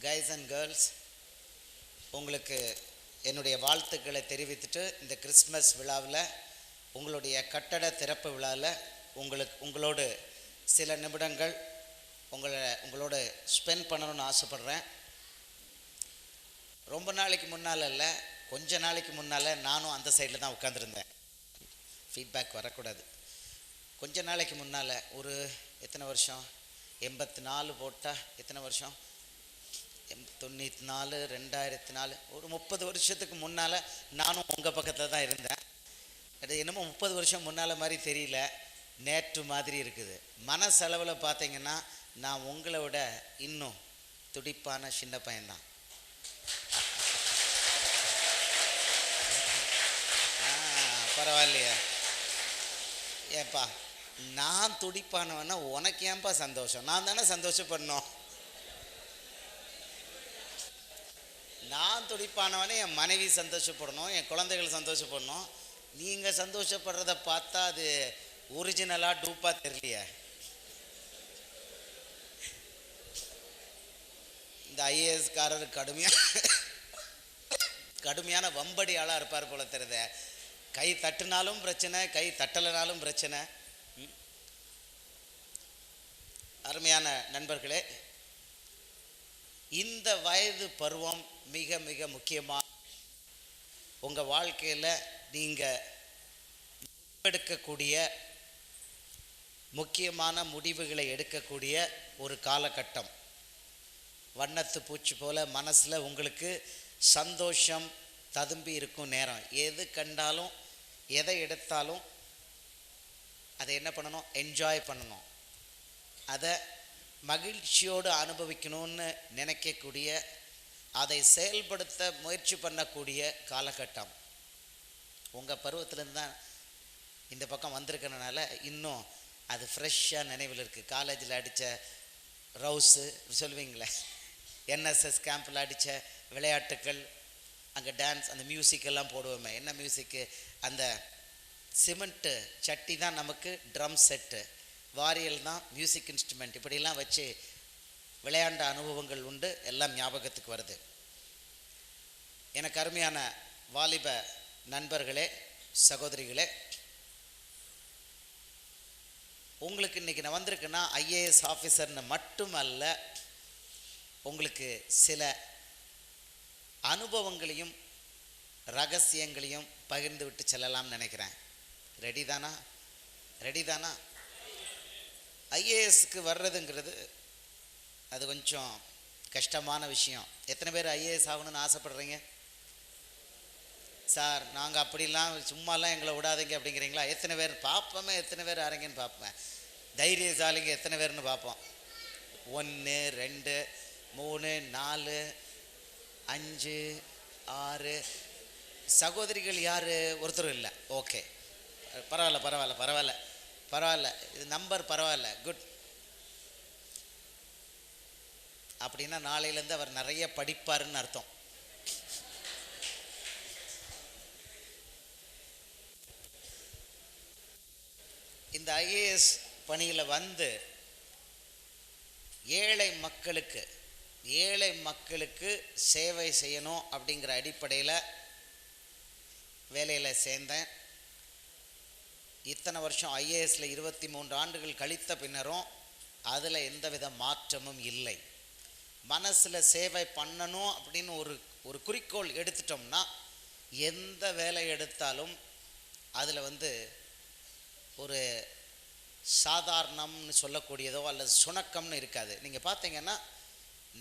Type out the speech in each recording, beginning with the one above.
Guys and girls, உங்களுக்கு என்னுடைய வாழ்த்துக்களை தெரிவித்துட்டு இந்த கிறிஸ்மஸ் விழாவில் உங்களுடைய கட்டட திறப்பு விழாவில் உங்களோடு சில நிமிடங்கள் உங்களோட ஸ்பெண்ட் பண்ணணும்னு ஆசைப்பட்றேன். ரொம்ப நாளைக்கு முன்னால் இல்லை, கொஞ்ச நாளைக்கு முன்னால் நானும் அந்த சைடில் தான் உட்காந்துருந்தேன். ஃபீட்பேக் வரக்கூடாது. கொஞ்ச நாளைக்கு முன்னால் ஒரு எத்தனை வருஷம், 84 போட்டால் எத்தனை வருஷம், 94, 2004, ஒரு 30 வருஷத்துக்கு முன்னால் நானும் உங்கள் பக்கத்தில் தான் இருந்தேன். அது என்னமோ 30 வருஷம் முன்னால் மாதிரி தெரியல, நேற்று மாதிரி இருக்குது. மனசளவில் பார்த்தீங்கன்னா நான் உங்களை விட இன்னும் துடிப்பான சின்ன பையன்தான். பரவாயில்லையா? ஏப்பா, நான் துடிப்பானவன்னா உனக்கு ஏன்பா சந்தோஷம்? நான் தானே சந்தோஷப்படணும். நான் துடிப்பானவனே என் மனைவி சந்தோஷப்படணும், என் குழந்தைகள் சந்தோஷப்படணும். நீங்கள் சந்தோஷப்படுறத பார்த்தா அது ஒரிஜினலாக டூப்பாக தெரியலையே. இந்த ஐஏஎஸ்காரர் கடுமையான வம்படி ஆளாக இருப்பார் போல தெரியுத. கை தட்டுனாலும் பிரச்சனை, கை தட்டலைனாலும் பிரச்சனை. அருமையான நண்பர்களே, இந்த வயது பருவம் மிக மிக முக்கியமாக உங்கள் வாழ்க்கையில் நீங்கள் எடுக்கக்கூடிய முக்கியமான முடிவுகளை எடுக்கக்கூடிய ஒரு காலகட்டம். வண்ணத்து பூச்சி போல் மனசில் உங்களுக்கு சந்தோஷம் ததும்பி இருக்கும் நேரம். எது கண்டாலும் எதை எடுத்தாலும் அதை என்ன பண்ணணும்? என்ஜாய் பண்ணணும். அதை மகிழ்ச்சியோடு அனுபவிக்கணும்னு நினைக்கக்கூடிய, அதை செயல்படுத்த முயற்சி பண்ணக்கூடிய காலகட்டம். உங்கள் பருவத்திலேருந்து தான் இந்த பக்கம் வந்திருக்கிறதுனால இன்னும் அது ஃப்ரெஷ்ஷாக நினைவில் இருக்குது. காலேஜில் அடித்த ரவுஸு சொல்லுவீங்களே, என்எஸ்எஸ் கேம்பில் அடித்த விளையாட்டுக்கள், அங்கே டான்ஸ், அந்த மியூசிக்கெல்லாம் போடுவோமே. என்ன மியூசிக்கு? அந்த சிமெண்ட்டு சட்டி தான் நமக்கு ட்ரம் செட்டு, வாரியல் தான் மியூசிக் இன்ஸ்ட்ருமெண்ட். இப்படிலாம் வச்சு விளையாண்ட அனுபவங்கள் உண்டு. எல்லாம் ஞாபகத்துக்கு வருது. எனக்கு அருமையான வாலிப நண்பர்களே, சகோதரிகளே, உங்களுக்கு இன்றைக்கி நான் வந்திருக்கேன்னா ஐஏஎஸ் ஆஃபீஸர்னு மட்டுமல்ல, உங்களுக்கு சில அனுபவங்களையும் ரகசியங்களையும் பகிர்ந்து விட்டு செல்லலாம்னு நினைக்கிறேன். ரெடி தானா? ஐஏஎஸ்க்கு வர்றதுங்கிறது அது கொஞ்சம் கஷ்டமான விஷயம். எத்தனை பேர் ஐஏஎஸ் ஆகணும்னு ஆசைப்படுறீங்க? சார், நாங்கள் அப்படிலாம் சும்மாலாம் எங்களை விடாதீங்க அப்படிங்கிறீங்களா? எத்தனை பேர் பார்ப்போமே, எத்தனை பேர் ஆறீங்கன்னு பார்ப்பேன். தைரியசாலிங்க எத்தனை பேர்னு பார்ப்போம். 1, 2, 3, 4, 5, 6. சகோதரிகள் யார்? ஒருத்தரும் இல்லை. ஓகே, பரவாயில்ல. இது நம்பர் பரவாயில்ல, குட். அப்படின்னா நாளையிலேருந்து அவர் நிறைய படிப்பாருன்னு அர்த்தம். இந்த ஐஏஎஸ் பணியில் வந்து ஏழை மக்களுக்கு சேவை செய்யணும் அப்படிங்கிற அடிப்படையில் வேலையில் சேர்ந்தேன். இத்தனை வருஷம் ஐஏஎஸில் 23 ஆண்டுகள் கழித்த பின்னரும் அதில் எந்தவித மாற்றமும் இல்லை. மனசில் சேவை பண்ணணும் அப்படின்னு ஒரு குறிக்கோள் எடுத்துட்டோம்னா எந்த வேலை எடுத்தாலும் அதில் ஒரு சாதாரணம்னு சொல்லக்கூடியதோ அல்லது சுணக்கம்னு இருக்காது. நீங்கள் பார்த்தீங்கன்னா,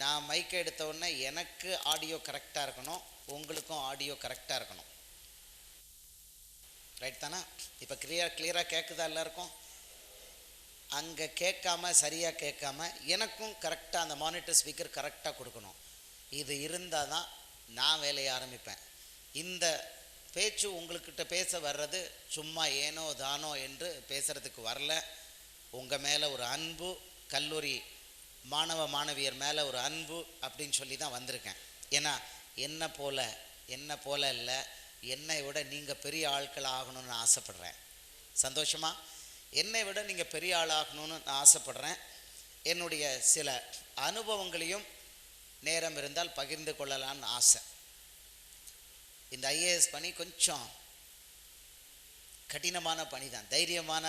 நான் மைக்கை எடுத்த உடனே எனக்கு ஆடியோ கரெக்டாக இருக்கணும், உங்களுக்கும் ஆடியோ கரெக்டாக இருக்கணும். ரைட் தானே? இப்போ கிளியராக கேட்குதா எல்லாருக்கும்? அங்கே சரியாக கேட்காம எனக்கும் கரெக்டாக அந்த மானிட்டர் ஸ்பீக்கர் கரெக்டாக கொடுக்கணும். இது இருந்தால் தான் நான் வேலையை ஆரம்பிப்பேன். இந்த பேச்சு உங்கள்கிட்ட பேச வர்றது சும்மா ஏனோ தானோ என்று பேசுகிறதுக்கு வரல. உங்கள் மேலே ஒரு அன்பு, கல்லூரி மாணவ மாணவியர் மேலே ஒரு அன்பு அப்படின்னு சொல்லி தான் வந்திருக்கேன். ஏன்னா என்ன போல இல்லை, என்னை விட நீங்கள் பெரிய ஆட்கள் ஆகணும்னு ஆசைப்பட்றேன். சந்தோஷமா? என்னை விட நீங்கள் பெரிய ஆள் ஆகணும்னு நான் ஆசைப்பட்றேன். என்னுடைய சில அனுபவங்களையும் நேரம் இருந்தால் பகிர்ந்து கொள்ளலான்னு ஆசை. இந்த ஐஏஎஸ் பணி கொஞ்சம் கடினமான பணி தான், தைரியமான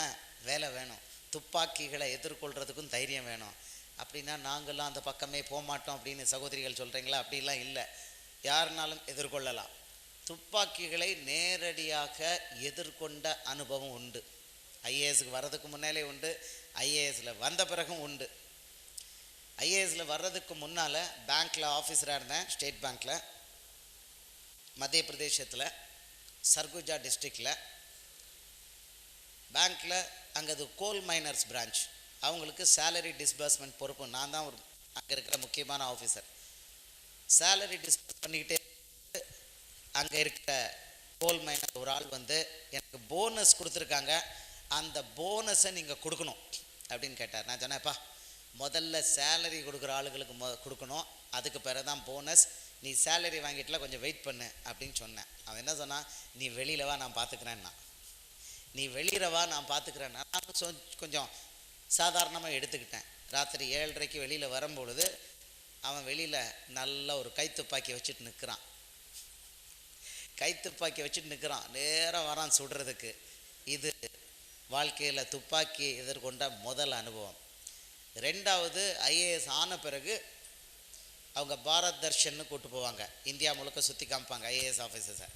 வேலை வேணும், துப்பாக்கிகளை எதிர்கொள்கிறதுக்கும் தைரியம் வேணும். அப்படின்னா நாங்கள்லாம் அந்த பக்கமே போக மாட்டோம் அப்படின்னு சகோதரிகள் சொல்கிறீங்களா? அப்படிலாம் இல்லை, யாருனாலும் எதிர்கொள்ளலாம். துப்பாக்கிகளை நேரடியாக எதிர்கொண்ட அனுபவம் உண்டு. ஐஏஎஸ்க்கு வர்றதுக்கு முன்னாலே உண்டு, ஐஏஎஸில் வந்த பிறகும் உண்டு. ஐஏஎஸில் வர்றதுக்கு முன்னால் பேங்க்கில் ஆஃபீஸராக இருந்தேன், ஸ்டேட் பேங்க்கில், மத்திய பிரதேசத்தில் சர்குஜா டிஸ்ட்ரிக்டில். பேங்க்கில் அங்கே அது கோல் மைனர்ஸ் பிரான்ச், அவங்களுக்கு சேலரி டிஸ்பர்ஸ்மெண்ட் பொறுப்பு. நான் தான் ஒரு அங்கே இருக்கிற முக்கியமான ஆஃபீஸர். சேலரி டிஸ்பர்ஸ் பண்ணிக்கிட்டே அங்கே இருக்கிற கோல் மைனர் ஒரு ஆள் வந்து எனக்கு போனஸ் கொடுத்துருக்காங்க, அந்த போனஸை நீங்கள் கொடுக்கணும் அப்படின்னு கேட்டார். நான் சொன்னேன்ப்பா, முதல்ல சேலரி கொடுக்குற ஆளுகளுக்கு கொடுக்கணும், அதுக்கு பிறகு தான் போனஸ். நீ சேலரி வாங்கிட்டுல கொஞ்சம் வெயிட் பண்ணு அப்படின்னு சொன்னேன். அவன் என்ன சொன்னான், நீ வெளியில் வா நான் பார்த்துக்கிறேன்னா. நீ வெளியில் வா நான் பார்த்துக்கிறேன்னா நான் கொஞ்சம் சாதாரணமாக எடுத்துக்கிட்டேன். ராத்திரி 7:30 வெளியில் வரும்பொழுது அவன் வெளியில் நல்ல ஒரு கைத்துப்பாக்கி வச்சுட்டு நிற்கிறான். கைத்துப்பாக்கி வச்சுட்டு நிற்கிறான், நேரம் வரான் சுடுறதுக்கு. இது வாழ்க்கையில் துப்பாக்கியை எதிர்கொண்ட முதல் அனுபவம். ரெண்டாவது, ஐஏஎஸ் ஆன பிறகு அவங்க பாரத் தர்ஷன்னு கூப்பிட்டு போவாங்க, இந்தியா முழுக்க சுற்றி காமிப்பாங்க ஐஏஎஸ் ஆஃபீஸர்ஸை.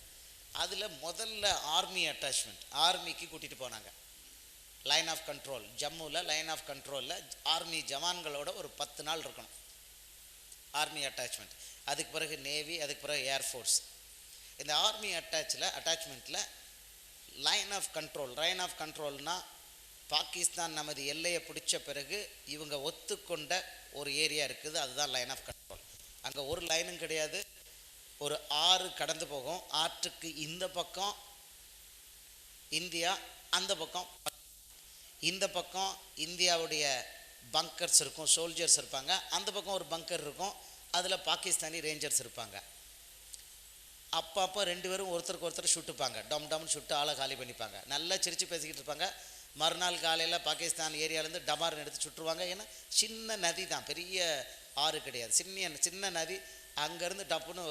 அதில் முதல்ல ஆர்மி அட்டாச்மெண்ட், ஆர்மிக்கு கூட்டிகிட்டு போனாங்க. லைன் ஆஃப் கண்ட்ரோல், ஜம்முவில் லைன் ஆஃப் கண்ட்ரோலில் ஆர்மி ஜவான்களோட ஒரு 10 நாள் இருக்கணும், ஆர்மி அட்டாச்மெண்ட். அதுக்கு பிறகு நேவி, அதுக்கு பிறகு ஏர்ஃபோர்ஸ். இந்த ஆர்மி அட்டாச்மெண்ட்டில் லைன் ஆஃப் கண்ட்ரோல்னால் பாகிஸ்தான் நமது எல்லையை பிடிச்ச பிறகு இவங்க ஒத்துக்கொண்ட ஒரு ஏரியா இருக்குது, அதுதான் லைன் ஆஃப் கண்ட்ரோல். அங்கே ஒரு லைனும் கிடையாது, ஒரு ஆறு கடந்து போகும். ஆற்றுக்கு இந்த பக்கம் இந்தியா, அந்த பக்கம் இந்த பக்கம் இந்தியாவுடைய பங்கர்ஸ் இருக்கும், சோல்ஜர்ஸ் இருப்பாங்க. அந்த பக்கம் ஒரு பங்கர் இருக்கும், அதில் பாகிஸ்தானி ரேஞ்சர்ஸ் இருப்பாங்க. அப்பப்போ 2 பேரும் ஒருத்தருக்கு ஒருத்தர் சுட்டுப்பாங்க, டம்னு சுட்டு ஆளை காலி பண்ணிப்பாங்க. நல்லா சிரித்து பேசிக்கிட்டு இருப்பாங்க. மறுநாள் காலையில் பாகிஸ்தான் ஏரியாவிலேருந்து டமார்னு எடுத்து சுட்டுருவாங்க. ஏன்னா சின்ன நதி தான், பெரிய ஆறு கிடையாது, சின்ன நதி. அங்கேருந்து டப்புன்னு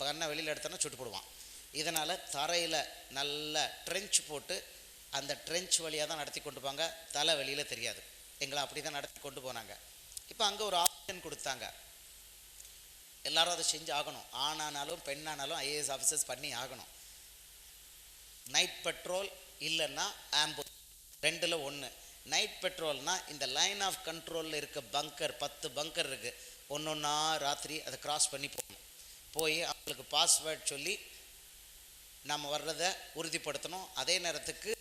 கண்ணை வெளியில் எடுத்தோன்னா சுட்டு போடுவான். இதனால் தரையில் நல்ல ட்ரென்ச் போட்டு அந்த ட்ரென்ச் வழியாக தான் நடத்தி கொண்டு போங்க, தலை வெளியில் தெரியாது. எங்களை அப்படி தான் நடத்தி கொண்டு போனாங்க. இப்போ அங்கே ஒரு ஆப்ஷன் கொடுத்தாங்க, எல்லாரும் அதை செஞ்சு ஆகணும். ஆணானாலும் பெண்ணானாலும் ஐஏஎஸ் ஆஃபீஸர்ஸ் பண்ணி ஆகணும். நைட் பெட்ரோல் இல்லைன்னா ஆம்புலன்ஸ், 2ல் 1. நைட் பெட்ரோல்னால் இந்த லைன் ஆஃப் கண்ட்ரோலில் இருக்க பங்கர், 10 பங்கர் இருக்குது, ஒன்றா ராத்திரி அதை கிராஸ் பண்ணி போகணும். போய் அவங்களுக்கு பாஸ்வேர்ட் சொல்லி நம்ம வர்றதை உறுதிப்படுத்தணும். அதே நேரத்துக்கு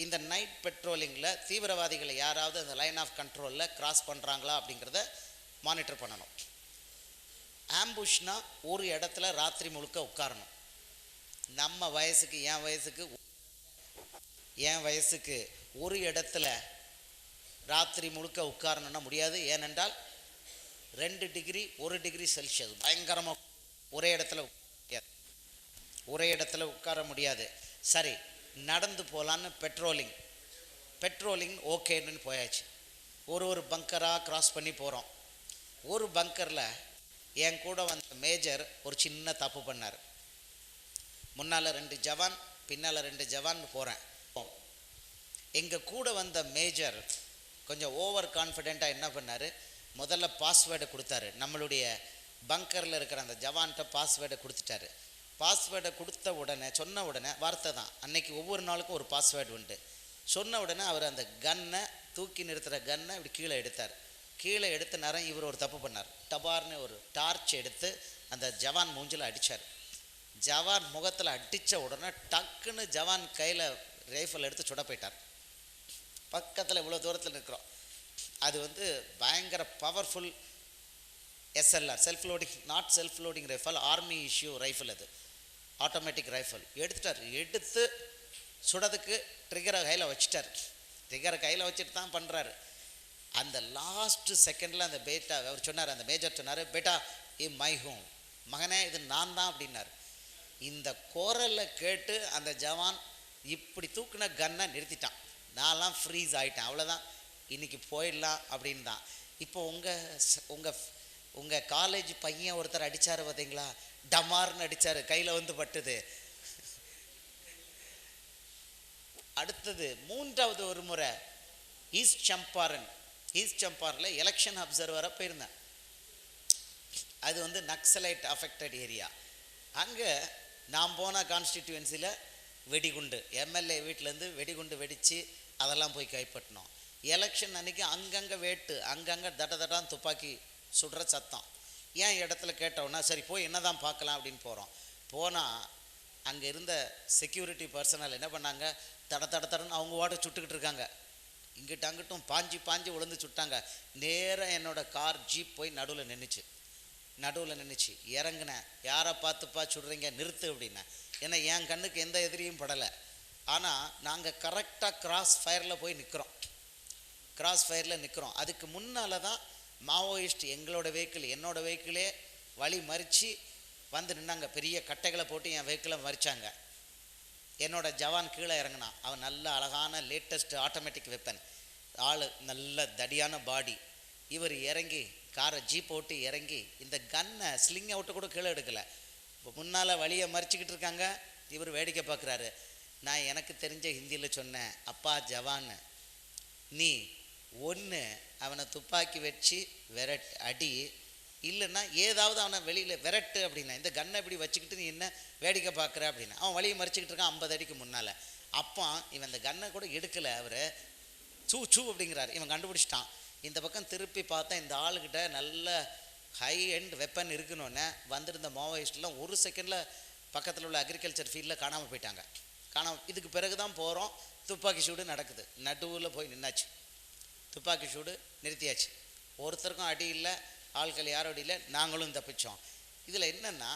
இந்த நைட் பெட்ரோலிங்கில் தீவிரவாதிகளை யாராவது அந்த லைன் ஆஃப் கண்ட்ரோலில் கிராஸ் பண்ணுறாங்களா அப்படிங்கிறத மானிட்டர் பண்ணணும். ஆம்புஷ்னா ஒரு இடத்துல ராத்திரி முழுக்க உட்காரணும். நம்ம வயசுக்கு என் வயசுக்கு ஒரு இடத்துல ராத்திரி முழுக்க உட்காரணுன்னா முடியாது. ஏனென்றால் 2 டிகிரி 1 டிகிரி செல்சியஸ் பயங்கரமாக ஒரே இடத்துல உட்கார முடியாது. சரி, நடந்து போகலான்னு பெட்ரோலிங் ஓகேன்னு போயாச்சு. ஒரு பங்கராக கிராஸ் பண்ணி போகிறோம். ஒரு பங்கரில் என் கூட வந்த மேஜர் ஒரு சின்ன தப்பு பண்ணார். முன்னால் 2 ஜவான், பின்னால் 2 ஜவான் போகிறேன். எங்கள் கூட வந்த மேஜர் கொஞ்சம் ஓவர் கான்ஃபிடெண்ட்டாக என்ன பண்ணார், முதல்ல பாஸ்வேர்டை கொடுத்தாரு. நம்மளுடைய பங்கரில் இருக்கிற அந்த ஜவான்கிட்ட பாஸ்வேர்டை கொடுத்துட்டாரு. பாஸ்வேர்டை கொடுத்த உடனே, சொன்ன உடனே, வார்த்தை தான் அன்னைக்கு, ஒவ்வொரு நாளுக்கும் ஒரு பாஸ்வேர்டு உண்டு. சொன்ன உடனே அவர் அந்த கன்னை, தூக்கி நிறுத்துகிற கன்னை இப்படி கீழே எடுத்தார். கீழே எடுத்த நேரம் இவர் ஒரு தப்பு பண்ணார். டபார்னு ஒரு டார்ச் எடுத்து அந்த ஜவான் மூஞ்சில் அடித்தார். ஜவான் முகத்தில் அடித்த உடனே டக்குன்னு ஜவான் கையில் ரைஃபிள் எடுத்து சுட போயிட்டார். பக்கத்தில் இவ்வளோ தூரத்தில் இருக்கிறோம். அது பயங்கர powerful SLR, self loading rifle, army issue rifle, அது ஆட்டோமேட்டிக் ரைஃபிள். எடுத்து சுடதுக்கு ட்ரிகரை கையில் வச்சுட்டு தான் பண்ணுறாரு. அந்த லாஸ்ட் செகண்டில் அந்த அவர் சொன்னார், அந்த மேஜர் சொன்னார், பேட்டா மை ஹோம், மகனே இது நான் தான் அப்படின்னார். இந்த குரலை கேட்டு அந்த ஜவான் இப்படி தூக்குன கன்னை நிறுத்திட்டான். நான்லாம் ஃப்ரீஸ் ஆகிட்டேன், அவ்வளோதான், இன்றைக்கி போயிடலாம் அப்படின்னு தான். இப்போ உங்கள் உங்கள் காலேஜ் பையன் ஒருத்தர் அடித்தார் பார்த்தீங்களா, டமார்னு அடித்தார், கையில் வந்து பட்டுது. அடுத்தது மூன்றாவது ஒரு முறை ஈஸ்ட் சம்பாரனில் எலெக்ஷன் அப்சர்வராக போயிருந்தேன். அது வந்து நக்சலைட் அஃபெக்டட் ஏரியா. அங்கே நான் போன கான்ஸ்டிடியூவன்சியில் வெடிகுண்டு, எம்எல்ஏ வீட்டிலேருந்து வெடிகுண்டு வெடித்து அதெல்லாம் போய் கைப்பற்றினோம். எலெக்ஷன் அன்றைக்கி அங்கங்கே வேட்டு, அங்கங்கே தடான்னு துப்பாக்கி சுடுற சத்தம். ஏன் இடத்துல கேட்டோன்னா சரி போய் என்ன தான் பார்க்கலாம் அப்படின்னு போனால் அங்கே இருந்த செக்யூரிட்டி பர்சனல் என்ன பண்ணாங்க, தடன்னு அவங்க வாட்டை சுட்டுக்கிட்டு இருக்காங்க. இங்கிட்ட அங்கிட்டும் பாஞ்சு விழுந்து சுட்டாங்க. நேராக என்னோடய கார் ஜீப் போய் நடுவில் நின்றுச்சு. இறங்கினேன். யாரை பார்த்துப்பா சுடுறீங்க, நிறுத்து அப்படின்னேன். ஏன்னா என் கண்ணுக்கு எந்த எதிரியும் படலை. ஆனால் நாங்கள் கரெக்டாக கிராஸ் ஃபயரில் போய் நிற்கிறோம். அதுக்கு முன்னால் தான் மாவோயிஸ்ட் என்னோடய வெஹிக்கிளே வழி மறித்து வந்து நின்னாங்க. பெரிய கட்டைகளை போட்டு என் வெஹிக்கிளை மறிச்சாங்க. என்னோடய ஜவான் கீழே இறங்கினான். அவன் நல்ல அழகான லேட்டஸ்ட் ஆட்டோமேட்டிக் வெப்பன், ஆள் நல்ல தடியான பாடி. இவர் இறங்கி காரை ஜீப் ஓட்டு இறங்கி இந்த கன்னை ஸ்லிங் அவுட்டை கூட கீழே எடுக்கலை. இப்போ முன்னால் வழியை மறிச்சிக்கிட்டு இருக்காங்க, இவர் வேடிக்கை பார்க்குறாரு. நான் எனக்கு தெரிஞ்ச ஹிந்தியில் சொன்னேன், அப்பா ஜவான், நீ ஒன்று அவனை துப்பாக்கி வச்சு அடி, இல்லைன்னா ஏதாவது அவனை வெளியில் விரட்டு அப்படின்னா. இந்த கன்னை இப்படி வச்சுக்கிட்டு நீ என்ன வேடிக்கை பார்க்குற அப்படின்னா. அவன் வழியை மறிச்சிக்கிட்டு இருக்கான் 50 அடிக்கு முன்னால். அப்போ இவன் இந்த கன்னை கூட எடுக்கலை. அவர் சூ அப்படிங்கிறார். இவன் கண்டுபிடிச்சிட்டான். இந்த பக்கம் திருப்பி பார்த்தா இந்த ஆளுக்கிட்ட நல்ல ஹை எண்ட் வெப்பன் இருக்கணுன்னு வந்திருந்த மாவோயிஸ்ட்லாம் 1 செகண்டில் பக்கத்தில் உள்ள அக்ரிகல்ச்சர் ஃபீல்டில் காணாமல் போயிட்டாங்க. இதுக்கு பிறகு தான் போகிறோம். துப்பாக்கி சூடு நடக்குது. நடுவில் போய் நின்னாச்சு. துப்பாக்கி சூடு நிறுத்தியாச்சு. ஒருத்தருக்கும் அடி இல்லை, ஆட்கள் யாரும் அடி இல்லை, நாங்களும் தப்பிச்சோம். இதில் என்னென்னா,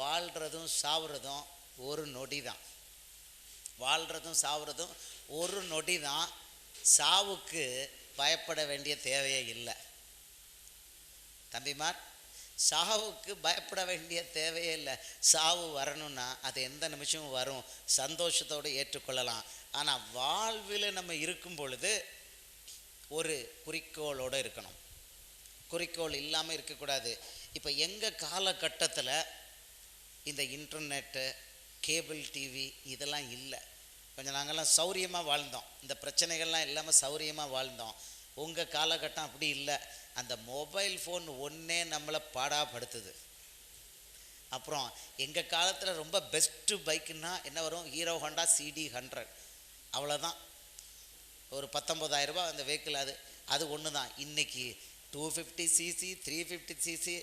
வாழ்கிறதும் சாவுறதும் ஒரு நொடி தான். சாவுக்கு பயப்பட வேண்டிய தேவையே இல்லை தம்பிமார். சாவுக்கு பயப்பட வேண்டிய தேவையே இல்லை. சாவு வரணும்னா அது எந்த நிமிஷமும் வரும், சந்தோஷத்தோடு ஏற்றுக்கொள்ளலாம். ஆனால் வாழ்வில் நம்ம இருக்கும் பொழுது ஒரு குறிக்கோளோடு இருக்கணும். குறிக்கோள் இல்லாமல் இருக்கக்கூடாது. இப்போ எங்கள் காலகட்டத்தில் இந்த இன்டர்நெட்டு, கேபிள் டிவி இதெல்லாம் இல்லை. கொஞ்சம் நாங்கள்லாம் சௌரியமாக வாழ்ந்தோம். இந்த பிரச்சனைகள்லாம் இல்லாமல் சௌரியமாக வாழ்ந்தோம். உங்கள் காலகட்டம் அப்படி இல்லை. அந்த மொபைல் ஃபோன் ஒன்றே நம்மளை பாடாப்படுத்துது. அப்புறம் எங்கள் காலத்தில் ரொம்ப பெஸ்ட்டு பைக்குன்னா என்ன வரும், ஹீரோ ஹோண்டா CD100, அவ்வளோதான். ஒரு 19,000 ரூபா அந்த வெஹிக்கிள். அது ஒன்று தான். இன்றைக்கி 250cc 350cc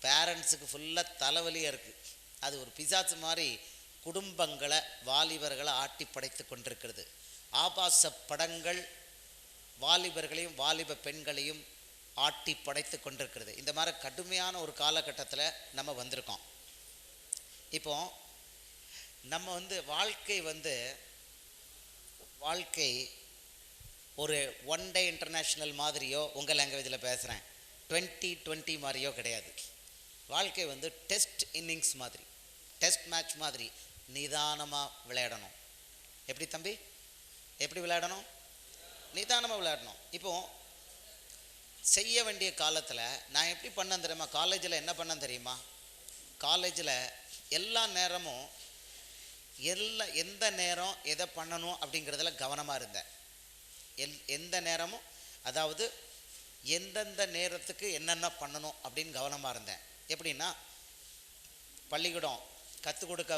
பேரண்ட்ஸுக்கு ஃபுல்லாக தலைவலியாக இருக்குது. அது ஒரு பிசாசு மாதிரி குடும்பங்களை, வாலிபர்களை ஆட்டி படைத்து கொண்டிருக்கிறது. ஆபாச படங்கள் வாலிபர்களையும் வாலிப பெண்களையும் ஆட்டி படைத்து கொண்டிருக்கிறது. இந்த மாதிரி கடுமையான ஒரு காலகட்டத்தில் நம்ம வந்திருக்கோம். இப்போ நம்ம வாழ்க்கை ஒரு 1 டே இன்டர்நேஷ்னல் மாதிரியோ, உங்கள் லாங்குவேஜில் பேசுகிறேன் 2020 மாதிரியோ கிடையாது. வாழ்க்கை டெஸ்ட் இன்னிங்ஸ் மாதிரி, டெஸ்ட் மேட்ச் மாதிரி நிதானமாக விளையாடணும். எப்படி தம்பி, எப்படி விளையாடணும்? நிதானமாக விளையாடணும். இப்போது செய்ய வேண்டிய காலத்தில் நான் எப்படி பண்ணேன் தெரியுமா? காலேஜில் என்ன பண்ணேன் தெரியுமா? காலேஜில் எல்லா நேரமும் எந்த நேரம் எதை பண்ணணும் அப்படிங்கிறதுல கவனமாக இருந்தேன். எந்த நேரமும், அதாவது எந்தெந்த நேரத்துக்கு என்னென்ன பண்ணணும் அப்படின்னு கவனமாக இருந்தேன். எப்படின்னா, பள்ளிக்கூடம் கற்றுக் கொடுக்க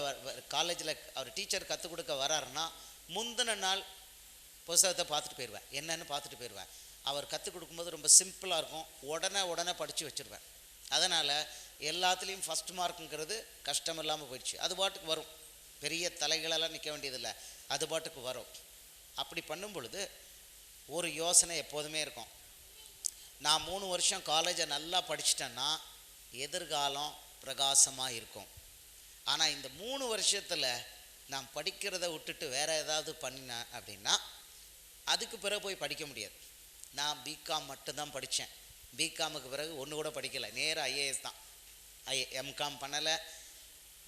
காலேஜில் அவர் டீச்சர் கற்றுக் கொடுக்க வராருன்னா முந்தின நாள் புத்தகத்தை பார்த்துட்டு போயிடுவேன், என்னென்னு பார்த்துட்டு போயிடுவேன். அவர் கற்றுக் கொடுக்கும்போது ரொம்ப சிம்பிளாக இருக்கும், உடனே படித்து வச்சுருவேன். அதனால் எல்லாத்துலேயும் ஃபஸ்ட் மார்க்குங்கிறது கஷ்டம் இல்லாமல் போயிடுச்சு. அது பாட்டுக்கு வரும், பெரிய தலைகளெல்லாம் நிற்க வேண்டியதில்லை, அது பாட்டுக்கு வரும். அப்படி பண்ணும் பொழுது ஒரு யோசனை எப்போதுமே இருக்கும். நான் 3 வருஷம் காலேஜை நல்லா படிச்சிட்டேன்னா எதிர்காலம் பிரகாசமாக இருக்கும். ஆனால் இந்த 3 வருஷத்தில் நான் படிக்கிறத விட்டுட்டு வேறு ஏதாவது பண்ணினேன் அப்படின்னா அதுக்கு பிறகு போய் படிக்க முடியாது. நான் பிகாம் மட்டும்தான் படித்தேன். பிகாமுக்கு பிறகு ஒன்று கூட படிக்கலை, நேராக ஐஏஎஸ் தான். எம்காம் பண்ணலை,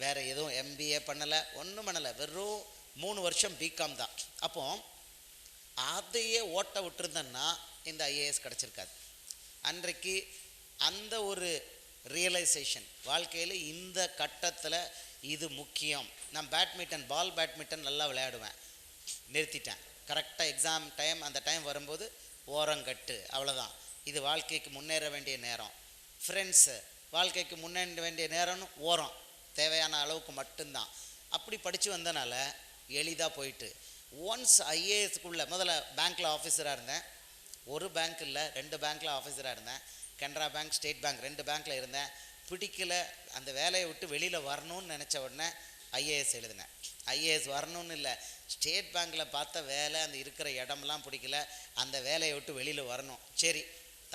வேறு எதுவும் எம்பிஏ பண்ணலை, ஒன்றும் பண்ணலை. வெறும் 3 வருஷம் பிகாம் தான். அப்போது அதையே ஓட்ட விட்டுருந்தேன்னா இந்த ஐஏஎஸ் கிடச்சிருக்காது. அன்றைக்கு அந்த ஒரு ரியலைசேஷன் வாழ்க்கையில் இந்த கட்டத்தில் இது முக்கியம். நான் பால் பேட்மிண்டன் நல்லா விளையாடுவேன், நிறுத்திட்டேன். கரெக்டாக எக்ஸாம் டைம், அந்த டைம் வரும்போது ஓரங்கட்டு, அவ்வளோதான். இது வாழ்க்கைக்கு முன்னேற வேண்டிய நேரம். ஃப்ரெண்ட்ஸு, வாழ்க்கைக்கு முன்னேற வேண்டிய நேரம்னு ஓரம், தேவையான அளவுக்கு மட்டும்தான். அப்படி படித்து வந்தனால எளிதாக போயிட்டு ஒன்ஸ் ஐஏஎஸ்க்குள்ளே முதல்ல பேங்க்கில் ஆஃபீஸராக இருந்தேன். ஒரு பேங்க் இல்லை, 2 பேங்க்கில் ஆஃபீஸராக இருந்தேன். கனரா பேங்க், ஸ்டேட் பேங்க் 2 பேங்க்கில் இருந்தேன். பிடிக்கல, அந்த வேலையை விட்டு வெளியில் வரணும்னு நினச்ச உடனே ஐஏஎஸ் எழுதினேன். ஐஏஎஸ் வரணும்னு இல்லை, ஸ்டேட் பேங்க்கில் பார்த்த வேலை, அந்த இருக்கிற இடம்லாம் பிடிக்கல, அந்த வேலையை விட்டு வெளியில் வரணும். சரி,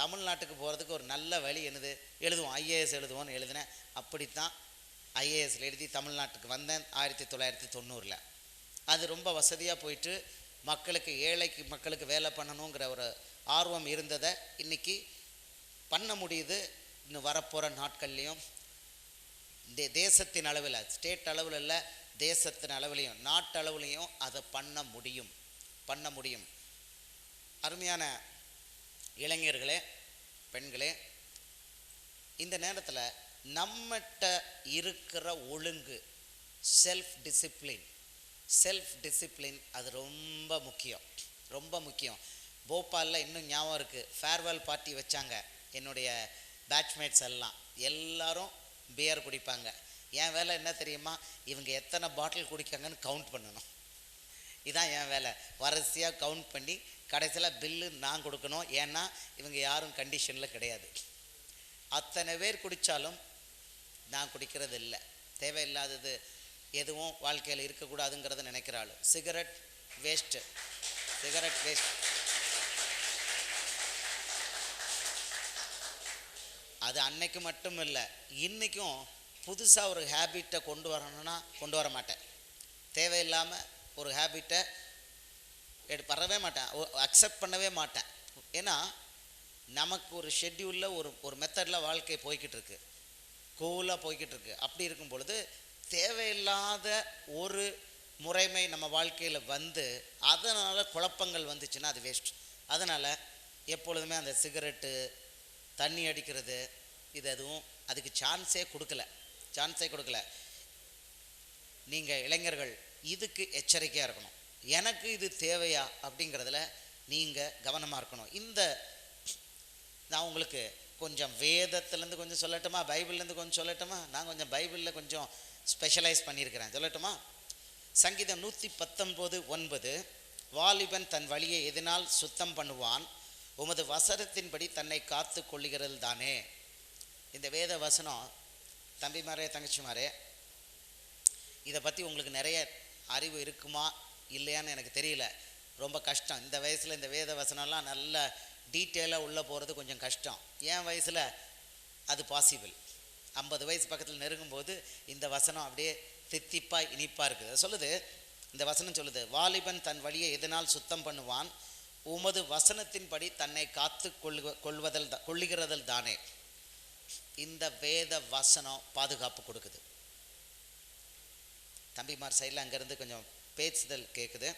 தமிழ்நாட்டுக்கு போகிறதுக்கு ஒரு நல்ல வழி என்னது, எழுதுவோம், ஐஏஎஸ் எழுதுவோன்னு எழுதினேன். அப்படித்தான் ஐஏஎஸ்ல எழுதி தமிழ்நாட்டுக்கு வந்தேன் 1990. அது ரொம்ப வசதியாக போயிட்டு மக்களுக்கு, ஏழைக்கு மக்களுக்கு வேலை பண்ணணுங்கிற ஒரு ஆர்வம் இருந்ததை இன்றைக்கி பண்ண முடியுது. இன்னும் வரப்போகிற நாட்கள்லேயும் தேசத்தின் அளவில், ஸ்டேட் அளவில் இல்லை, தேசத்தின் அளவுலேயும் நாட்டளவுலேயும் அதை பண்ண முடியும். அருமையான இளைஞர்களே, பெண்களே, இந்த நேரத்தில் நம்மகிட்ட இருக்கிற ஒழுங்கு, செல்ஃப் டிசிப்ளின் அது ரொம்ப முக்கியம். போபாலில் இன்னும் ஞாபகம் இருக்குது, ஃபேர்வெல் பார்ட்டி வச்சாங்க. என்னுடைய பேட்ச்மேட்ஸ் எல்லாரும் பியர் குடிப்பாங்க. என் வேலை என்ன தெரியுமா, இவங்க எத்தனை பாட்டில் குடிக்காங்கன்னு கவுண்ட் பண்ணணும். இதுதான் என் வேலை. வரிசையாக கவுண்ட் பண்ணி கடைசியில் பில்லு நான் கொடுக்கணும். ஏன்னா இவங்க யாரும் கண்டிஷனில் கிடையாது. அத்தனை பேர் குடித்தாலும் நான் குடிக்கிறது இல்லை. தேவையில்லாதது எதுவும் வாழ்க்கையில் இருக்கக்கூடாதுங்கிறத நினைக்கிறாள். Cigarette waste. அது அன்னைக்கு மட்டும் இல்லை, இன்றைக்கும் புதுசாக ஒரு ஹேபிட்டை கொண்டு வரணும்னா கொண்டு வர மாட்டேன். தேவையில்லாமல் ஒரு ஹேபிட்டை வரவே மாட்டேன், அக்செப்ட் பண்ணவே மாட்டேன். ஏன்னா நமக்கு ஒரு ஷெட்யூலில் ஒரு மெத்தடில் வாழ்க்கை போய்கிட்டு இருக்கு, கூலாக போய்கிட்டு இருக்கு. அப்படி இருக்கும் பொழுது தேவையில்லாத ஒரு முறைமை நம்ம வாழ்க்கையில் வந்து அதனால் குழப்பங்கள் வந்துச்சுன்னா அது வேஸ்ட். அதனால் எப்பொழுதுமே அந்த சிகரெட்டு, தண்ணி அடிக்கிறது, இது எதுவும் அதுக்கு சான்ஸே கொடுக்கல. நீங்கள் இளைஞர்கள் இதுக்கு எச்சரிக்கையாக இருக்கணும். எனக்கு இது தேவையா அப்படிங்கிறதுல நீங்கள் கவனமாக இருக்கணும். நான் உங்களுக்கு கொஞ்சம் வேதத்துலேருந்து கொஞ்சம் சொல்லட்டுமா, பைபிள்லேருந்து கொஞ்சம் சொல்லட்டுமா? நான் கொஞ்சம் பைபிளில் கொஞ்சம் ஸ்பெஷலைஸ் பண்ணியிருக்கிறேன், சொல்லட்டுமா? சங்கீதம் 119:9, வாலிபன் தன் வழியை எதனால் சுத்தம் பண்ணுவான், உமது வசனத்தின்படி தன்னை காத்து கொள்ளுகிறது தானே. இந்த வேத வசனம், தம்பிமாரே தங்கச்சிமாரே, இதை பற்றி உங்களுக்கு நிறைய அறிவு இருக்குமா இல்லையான்னு எனக்கு தெரியல. ரொம்ப கஷ்டம் இந்த வயசில் இந்த வேத வசனம்லாம் நல்ல டீட்டெயிலாக உள்ளே போகிறது கொஞ்சம் கஷ்டம். என் வயசில் அது பாசிபிள். 50 வயசு பக்கத்தில் நெருங்கும்போது இந்த வசனம் அப்படியே தித்திப்பாக இனிப்பாக இருக்குது. அது சொல்லுது, இந்த வசனம் சொல்லுது, வாலிபன் தன் வழியை எதனால் சுத்தம் பண்ணுவான், உமது வசனத்தின்படி தன்னை காத்து கொள்ளுகிறதில் தானே. இந்த வேத வசனம் பாதுகாப்பு கொடுக்குது. தம்பிமார் சைடில் அங்கேருந்து கொஞ்சம் பேச்சுதல் கேட்குது.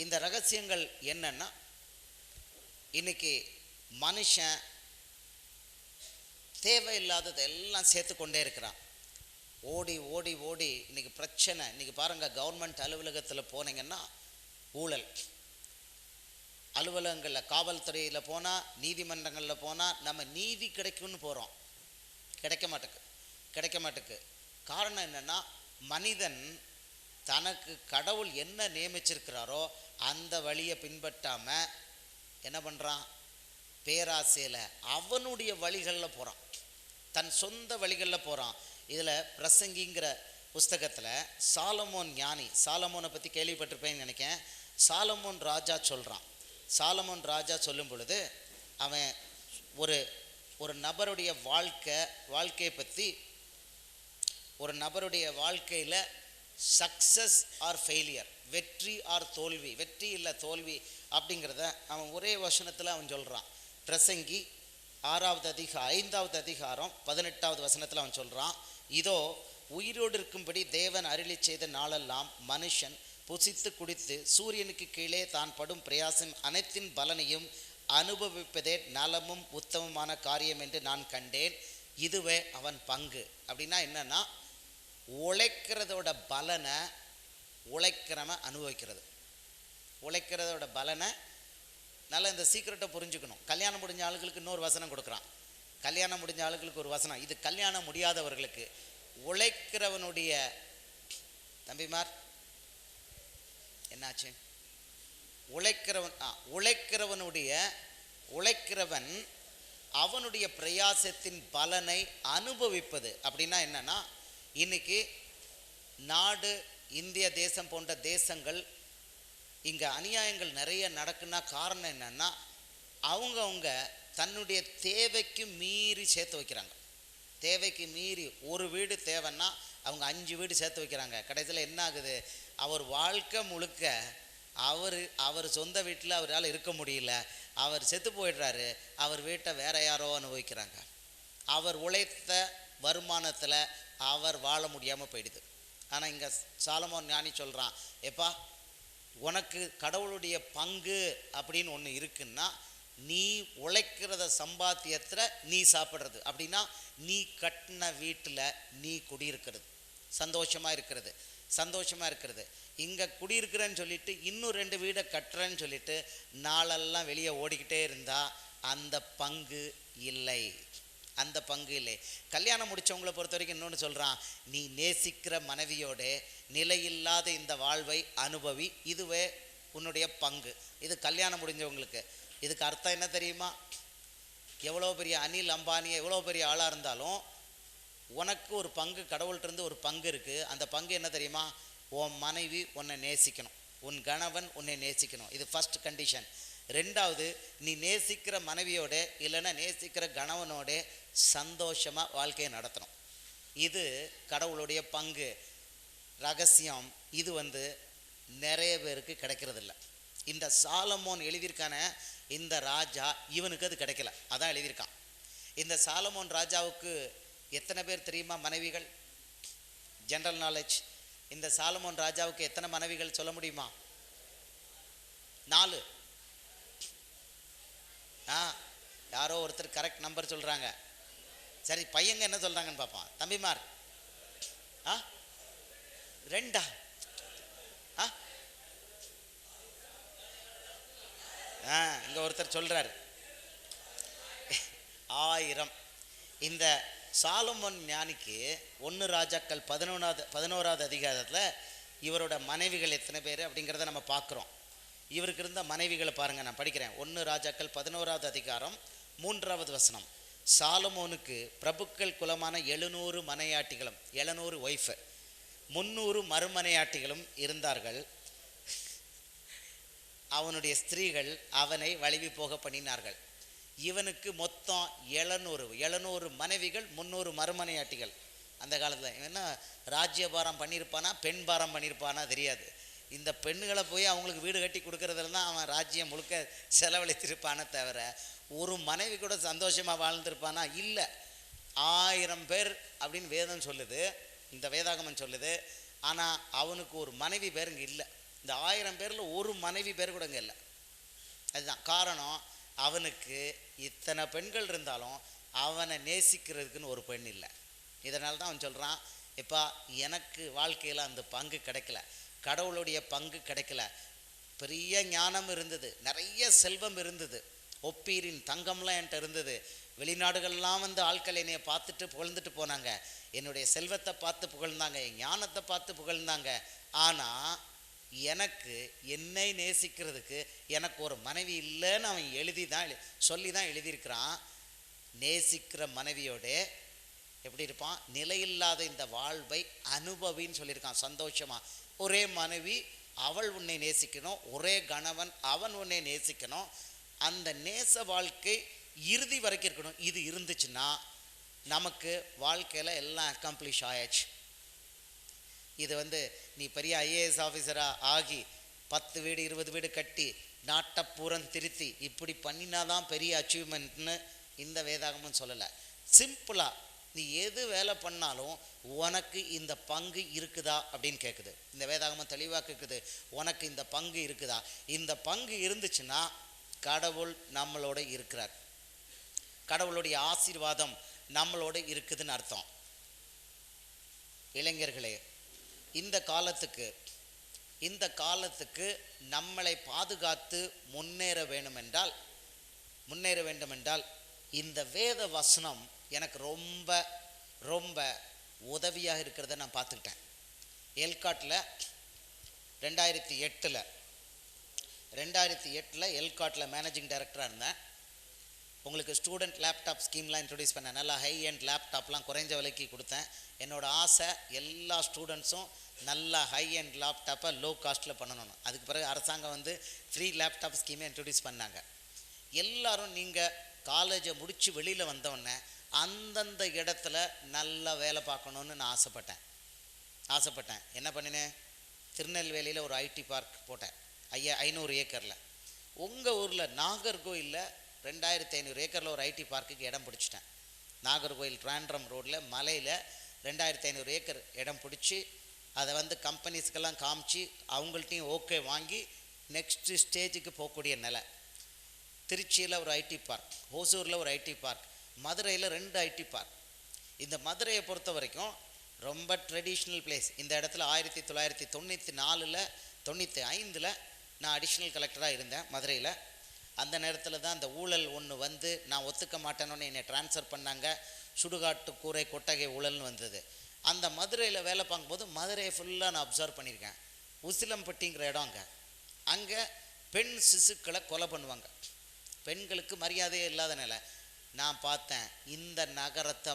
இந்த ரகசியங்கள் என்னன்னா, இன்னைக்கு மனுஷன் தேவையில்லாதது எல்லாம் சேர்த்து கொண்டே இருக்கிறான். ஓடி ஓடி ஓடி இன்னைக்கு பிரச்சனை. இன்னைக்கு பாருங்கள், கவர்மெண்ட் அலுவலகத்தில் போனீங்கன்னா ஊழல், அலுவலகங்களில் காவல்துறையில் போனால், நீதிமன்றங்களில் போனால் நம்ம நீதி கிடைக்கும்னு போகிறோம், கிடைக்க மாட்டேக்கு. காரணம் என்னென்னா, மனிதன் தனக்கு கடவுள் என்ன நியமிச்சிருக்கிறாரோ அந்த வழியை பின்பற்றாமல் என்ன பண்ணுறான், பேராசையில் அவனுடைய வழிகளில் போகிறான், தன் சொந்த வழிகளில் போகிறான். இதில் பிரசங்கிங்கிற புஸ்தகத்தில் சாலமோன் ஞானி, சாலமோனை பற்றி கேள்விப்பட்டிருப்பேன்னு நினைக்கிறேன். சாலமோன் ராஜா சொல்லும் பொழுது அவன் ஒரு நபருடைய வாழ்க்கையை பற்றி, ஒரு நபருடைய வாழ்க்கையில் சக்ஸஸ் ஆர் ஃபெயிலியர், வெற்றி ஆர் தோல்வி, வெற்றி இல்லை தோல்வி அப்படிங்கிறத அவன் ஒரே வசனத்தில் அவன் சொல்கிறான். பிரசங்கி 5வது அதிகாரம் 18வது வசனத்தில் அவன் சொல்கிறான், இதோ உயிரோடு இருக்கும்படி தேவன் அருளி செய்த நாளெல்லாம் மனுஷன் புசித்து குடித்து சூரியனுக்கு கீழே தான் படும் பிரயாசம் அனைத்தின் பலனையும் அனுபவிப்பதே நலமும் உத்தமமான காரியம் என்று நான் கண்டேன், இதுவே அவன் பங்கு. அப்படின்னா என்னன்னா, உழைக்கிறதோட பலனை உழைக்கிறவன் அனுபவிக்கிறது. உழைக்கிறதோட பலனை நல்லா இந்த சீக்கிரட்டை புரிஞ்சுக்கணும். கல்யாணம் முடிஞ்ச ஆளுகளுக்கு இன்னொரு வசனம் கொடுக்குறான், கல்யாணம் முடிஞ்ச ஆளுகளுக்கு ஒரு வசனம். இது கல்யாணம் முடியாதவர்களுக்கு. உழைக்கிறவனுடைய தம்பிமார் என்னாச்சு, உழைக்கிறவன் அவனுடைய பிரயாசத்தின் பலனை அனுபவிப்பது. அப்படின்னா என்னன்னா, இன்னைக்கு நாடு இந்திய தேசம் போன்ற தேசங்கள் இங்கே அநியாயங்கள் நிறைய நடக்குன்னா காரணம் என்னன்னா, அவங்க தன்னுடைய தேவைக்கு மீறி சேர்த்து வைக்கிறாங்க. தேவைக்கு மீறி ஒரு வீடு தேவைன்னா அவங்க 5 வீடு சேர்த்து வைக்கிறாங்க. கடைசியில் என்ன ஆகுது, அவர் வாழ்க்கை முழுக்க அவர் சொந்த வீட்டில் அவரால் இருக்க முடியல, அவர் செத்து போயிடுறாரு, அவர் வீட்டை வேற யாரோ அனுபவிக்கிறாங்க. அவர் உழைத்த வருமானத்தில் அவர் வாழ முடியாமல் போயிடுது. ஆனால் இங்கே சாலமோன் ஞானி சொல்கிறான், எப்பா உனக்கு கடவுளுடைய பங்கு அப்படின்னு ஒன்று இருக்குன்னா, நீ உழைக்கிறத சம்பாத்தியத்தில் நீ சாப்பிட்றது. அப்படின்னா நீ கட்டின வீட்டில் நீ குடியிருக்கிறது, சந்தோஷமாக இருக்கிறது. இங்கே குடியிருக்கிறேன்னு சொல்லிட்டு இன்னும் 2 வீடை கட்டுறேன்னு சொல்லிட்டு நாளெல்லாம் வெளியே ஓடிக்கிட்டே இருந்தால் அந்த பங்கு இல்லை. கல்யாணம் முடித்தவங்களை பொறுத்த வரைக்கும் இன்னொன்று சொல்கிறான், நீ நேசிக்கிற மனைவியோட நிலையில்லாத இந்த வாழ்வை அனுபவி, இதுவே உன்னுடைய பங்கு. இது கல்யாணம் முடிஞ்சவங்களுக்கு. இதுக்கு அர்த்தம் என்ன தெரியுமா, எவ்வளோ பெரிய அனில் அம்பானி எவ்வளோ பெரிய ஆளாக இருந்தாலும் உனக்கு ஒரு பங்கு, கடவுள்கிட்டருந்து ஒரு பங்கு இருக்குது. அந்த பங்கு என்ன தெரியுமா, உன் மனைவி உன்னை நேசிக்கணும், உன் கணவன் உன்னை நேசிக்கணும். இது ஃபர்ஸ்ட் கண்டிஷன். 2வது, நீ நேசிக்கிற மனைவியோட இல்லைன்னா நேசிக்கிற கணவனோட சந்தோஷமாக வாழ்க்கையை நடத்தணும். இது கடவுளுடைய பங்கு, ரகசியம். இது நிறைய பேருக்கு கிடைக்கிறதில்ல. இந்த சாலமோன் எழுதியிருக்கான இந்த ராஜா, இவனுக்கு அது கிடைக்கல, அதான் எழுதியிருக்கான். இந்த சாலமோன் ராஜாவுக்கு எத்தனை பேர் தெரியுமா மனைவிகள்? General knowledge. இந்த சாலமோன் ராஜாவுக்கு எத்தனை மனைவிகள் சொல்ல முடியுமா? 4. யாரோ ஒருத்தர் கரெக்ட் நம்பர் சொல்கிறாங்க. சரி, பையங்க என்ன சொல்கிறாங்கன்னு பார்ப்பான். தம்பிமார் 2 இங்கே ஒருத்தர் சொல்கிறார் 1000. இந்த சாலமோன் ஞானிக்கு 1 ராஜாக்கள் 11வது அதிகாரத்தில் இவரோட மனைவிகள் எத்தனை பேர் அப்படிங்கிறத நம்ம பார்க்குறோம். இவருக்கு இருந்த மனைவிகளை பாருங்கள், நான் படிக்கிறேன். 1 ராஜாக்கள் 11வது அதிகாரம் 3வது வசனம். சாலமோனுக்கு பிரபுக்கள் குலமான 700 மனையாட்டிகளும் 700 ஒய்ஃபு 300 மறுமனையாட்டிகளும் இருந்தார்கள். அவனுடைய ஸ்திரீகள் அவனை வழுவி போக பண்ணினார்கள். இவனுக்கு மொத்தம் 700 மனைவிகள் 300 மறுமனையாட்டிகள். அந்த காலத்தில் என்ன ராஜ்யபாரம் பண்ணியிருப்பானா பெண் பாரம் பண்ணியிருப்பானா தெரியாது. இந்த பெண்களை போய் அவங்களுக்கு வீடு கட்டி கொடுக்கறதுல தான் அவன் ராஜ்யம் முழுக்க செலவழித்திருப்பானே தவிர ஒரு மனைவி கூட சந்தோஷமாக வாழ்ந்திருப்பானா இல்லை. 1000 பேர் அப்படின்னு வேதம் சொல்லுது, இந்த வேதாகமம் சொல்லுது. ஆனால் அவனுக்கு ஒரு மனைவி பேர் இங்கே இல்லை. இந்த 1000 பேரில் ஒரு மனைவி பேர் கூட இங்கே இல்லை. அதுதான் காரணம், அவனுக்கு இத்தனை பெண்கள் இருந்தாலும் அவனை நேசிக்கிறதுக்குன்னு ஒரு பெண் இல்லை. இதனால தான் அவன் சொல்கிறான், எப்பா எனக்கு வாழ்க்கையில் அந்த பங்கு கிடைக்கல, கடவுளுடைய பங்கு கிடைக்கல. பெரிய ஞானம் இருந்தது, நிறைய செல்வம் இருந்தது, ஒப்பீரின் தங்கம்லாம் என்கிட்ட இருந்தது. வெளிநாடுகள்லாம் ஆட்கள் என்னைய பார்த்துட்டு புகழ்ந்துட்டு போனாங்க, என்னுடைய செல்வத்தை பார்த்து புகழ்ந்தாங்க, என் ஞானத்தை பார்த்து புகழ்ந்தாங்க. ஆனால் எனக்கு என்னை நேசிக்கிறதுக்கு எனக்கு ஒரு மனைவி இல்லைன்னு அவன் சொல்லி தான் எழுதியிருக்கிறான். நேசிக்கிற மனைவியோட எப்படி இருப்பான், நிலையில்லாத இந்த வாழ்வை அனுபவின்னு சொல்லியிருக்கான். சந்தோஷமா ஒரே மனைவி அவள் உன்னை நேசிக்கணும், ஒரே கணவன் அவன் உன்னை நேசிக்கணும். அந்த நேச வாழ்க்கை இறுதி வரைக்கும் இருக்கணும். இது இருந்துச்சுன்னா நமக்கு வாழ்க்கையில் எல்லாம் அக்கம்ப்ளிஷ் ஆயாச்சு. இது நீ பெரிய ஐஏஎஸ் ஆஃபீஸராக ஆகி 10 வீடு 20 வீடு கட்டி நாட்டை பூரம் திருத்தி இப்படி பண்ணினாதான் பெரிய அச்சீவ்மெண்ட்னு இந்த வேதாகமும் சொல்லலை. சிம்பிளாக நீ எது வேலை பண்ணாலும் உனக்கு இந்த பங்கு இருக்குதா அப்படின்னு கேட்குது. இந்த வேதாகமம் தெளிவாக கேட்குது, உனக்கு இந்த பங்கு இருக்குதா. இந்த பங்கு இருந்துச்சுன்னா கடவுள் நம்மளோட இருக்கிறார், கடவுளுடைய ஆசீர்வாதம் நம்மளோட இருக்குதுன்னு அர்த்தம். இளைஞர்களே, இந்த காலத்துக்கு நம்மளை பாதுகாத்து முன்னேற வேண்டுமென்றால் இந்த வேத வசனம் எனக்கு ரொம்ப ரொம்ப உதவியாக இருக்கிறத நான் பார்த்துக்கிட்டேன். எல்காட்டில் 2008 எல்காட்டில் மேனேஜிங் டைரக்டராக இருந்தேன். உங்களுக்கு ஸ்டூடெண்ட் லேப்டாப் ஸ்கீம்லாம் இன்ட்ரடியூஸ் பண்ணேன். நல்லா ஹை அண்ட் லேப்டாப்லாம் குறைஞ்ச விலைக்கு கொடுத்தேன். என்னோடய ஆசை எல்லா ஸ்டூடெண்ட்ஸும் நல்லா ஹை அண்ட் லேப்டாப்பை லோ காஸ்ட்டில் பண்ணணும். அதுக்கு பிறகு அரசாங்கம் ஃப்ரீ லேப்டாப் ஸ்கீமை இன்ட்ரடியூஸ் பண்ணாங்க. எல்லாரும் நீங்கள் காலேஜை முடித்து வெளியில் வந்தோடனே அந்தந்த இடத்துல நல்லா வேலை பார்க்கணுன்னு நான் ஆசைப்பட்டேன். என்ன பண்ணினேன்? திருநெல்வேலியில் ஒரு ஐடி பார்க் போட்டேன், 500 ஏக்கரில். உங்கள் ஊரில் நாகர்கோயிலில் 2500 ஏக்கரில் ஒரு ஐடி பார்க்குக்கு இடம் பிடிச்சிட்டேன். நாகர்கோயில் ட்ராண்ட்ரம் ரோடில் மலையில் 2500 ஏக்கர் இடம் பிடிச்சி அதை கம்பெனிஸ்க்கெல்லாம் காமிச்சு அவங்கள்ட்டையும் ஓகே வாங்கி நெக்ஸ்ட்டு ஸ்டேஜுக்கு போகக்கூடிய நிலை. திருச்சியில் ஒரு ஐடி பார்க், ஓசூரில் ஒரு ஐடி பார்க், மதுரையில் 2 ஐடி பார்க். இந்த மதுரையை பொறுத்த வரைக்கும் ரொம்ப ட்ரெடிஷ்னல் பிளேஸ். இந்த இடத்துல 1994-95 நான் அடிஷ்னல் கலெக்டராக இருந்தேன் மதுரையில். அந்த நேரத்தில் தான் அந்த ஊழல் ஒன்று நான் ஒத்துக்க மாட்டேன்னு என்னை ட்ரான்ஸ்ஃபர் பண்ணாங்க. சுடுகாட்டு கூரை கொட்டகை ஊழல்னு வந்தது. அந்த மதுரையில் வேலை பார்க்கும்போது மதுரையை ஃபுல்லாக நான் அப்சர்வ் பண்ணியிருக்கேன். உசிலம்பட்டிங்கிற இடம் அங்கே பெண் சிசுக்களை கொலை பண்ணுவாங்க. பெண்களுக்கு மரியாதையே இல்லாத நிலை. நான் பார்த்தேன், இந்த நகரத்தை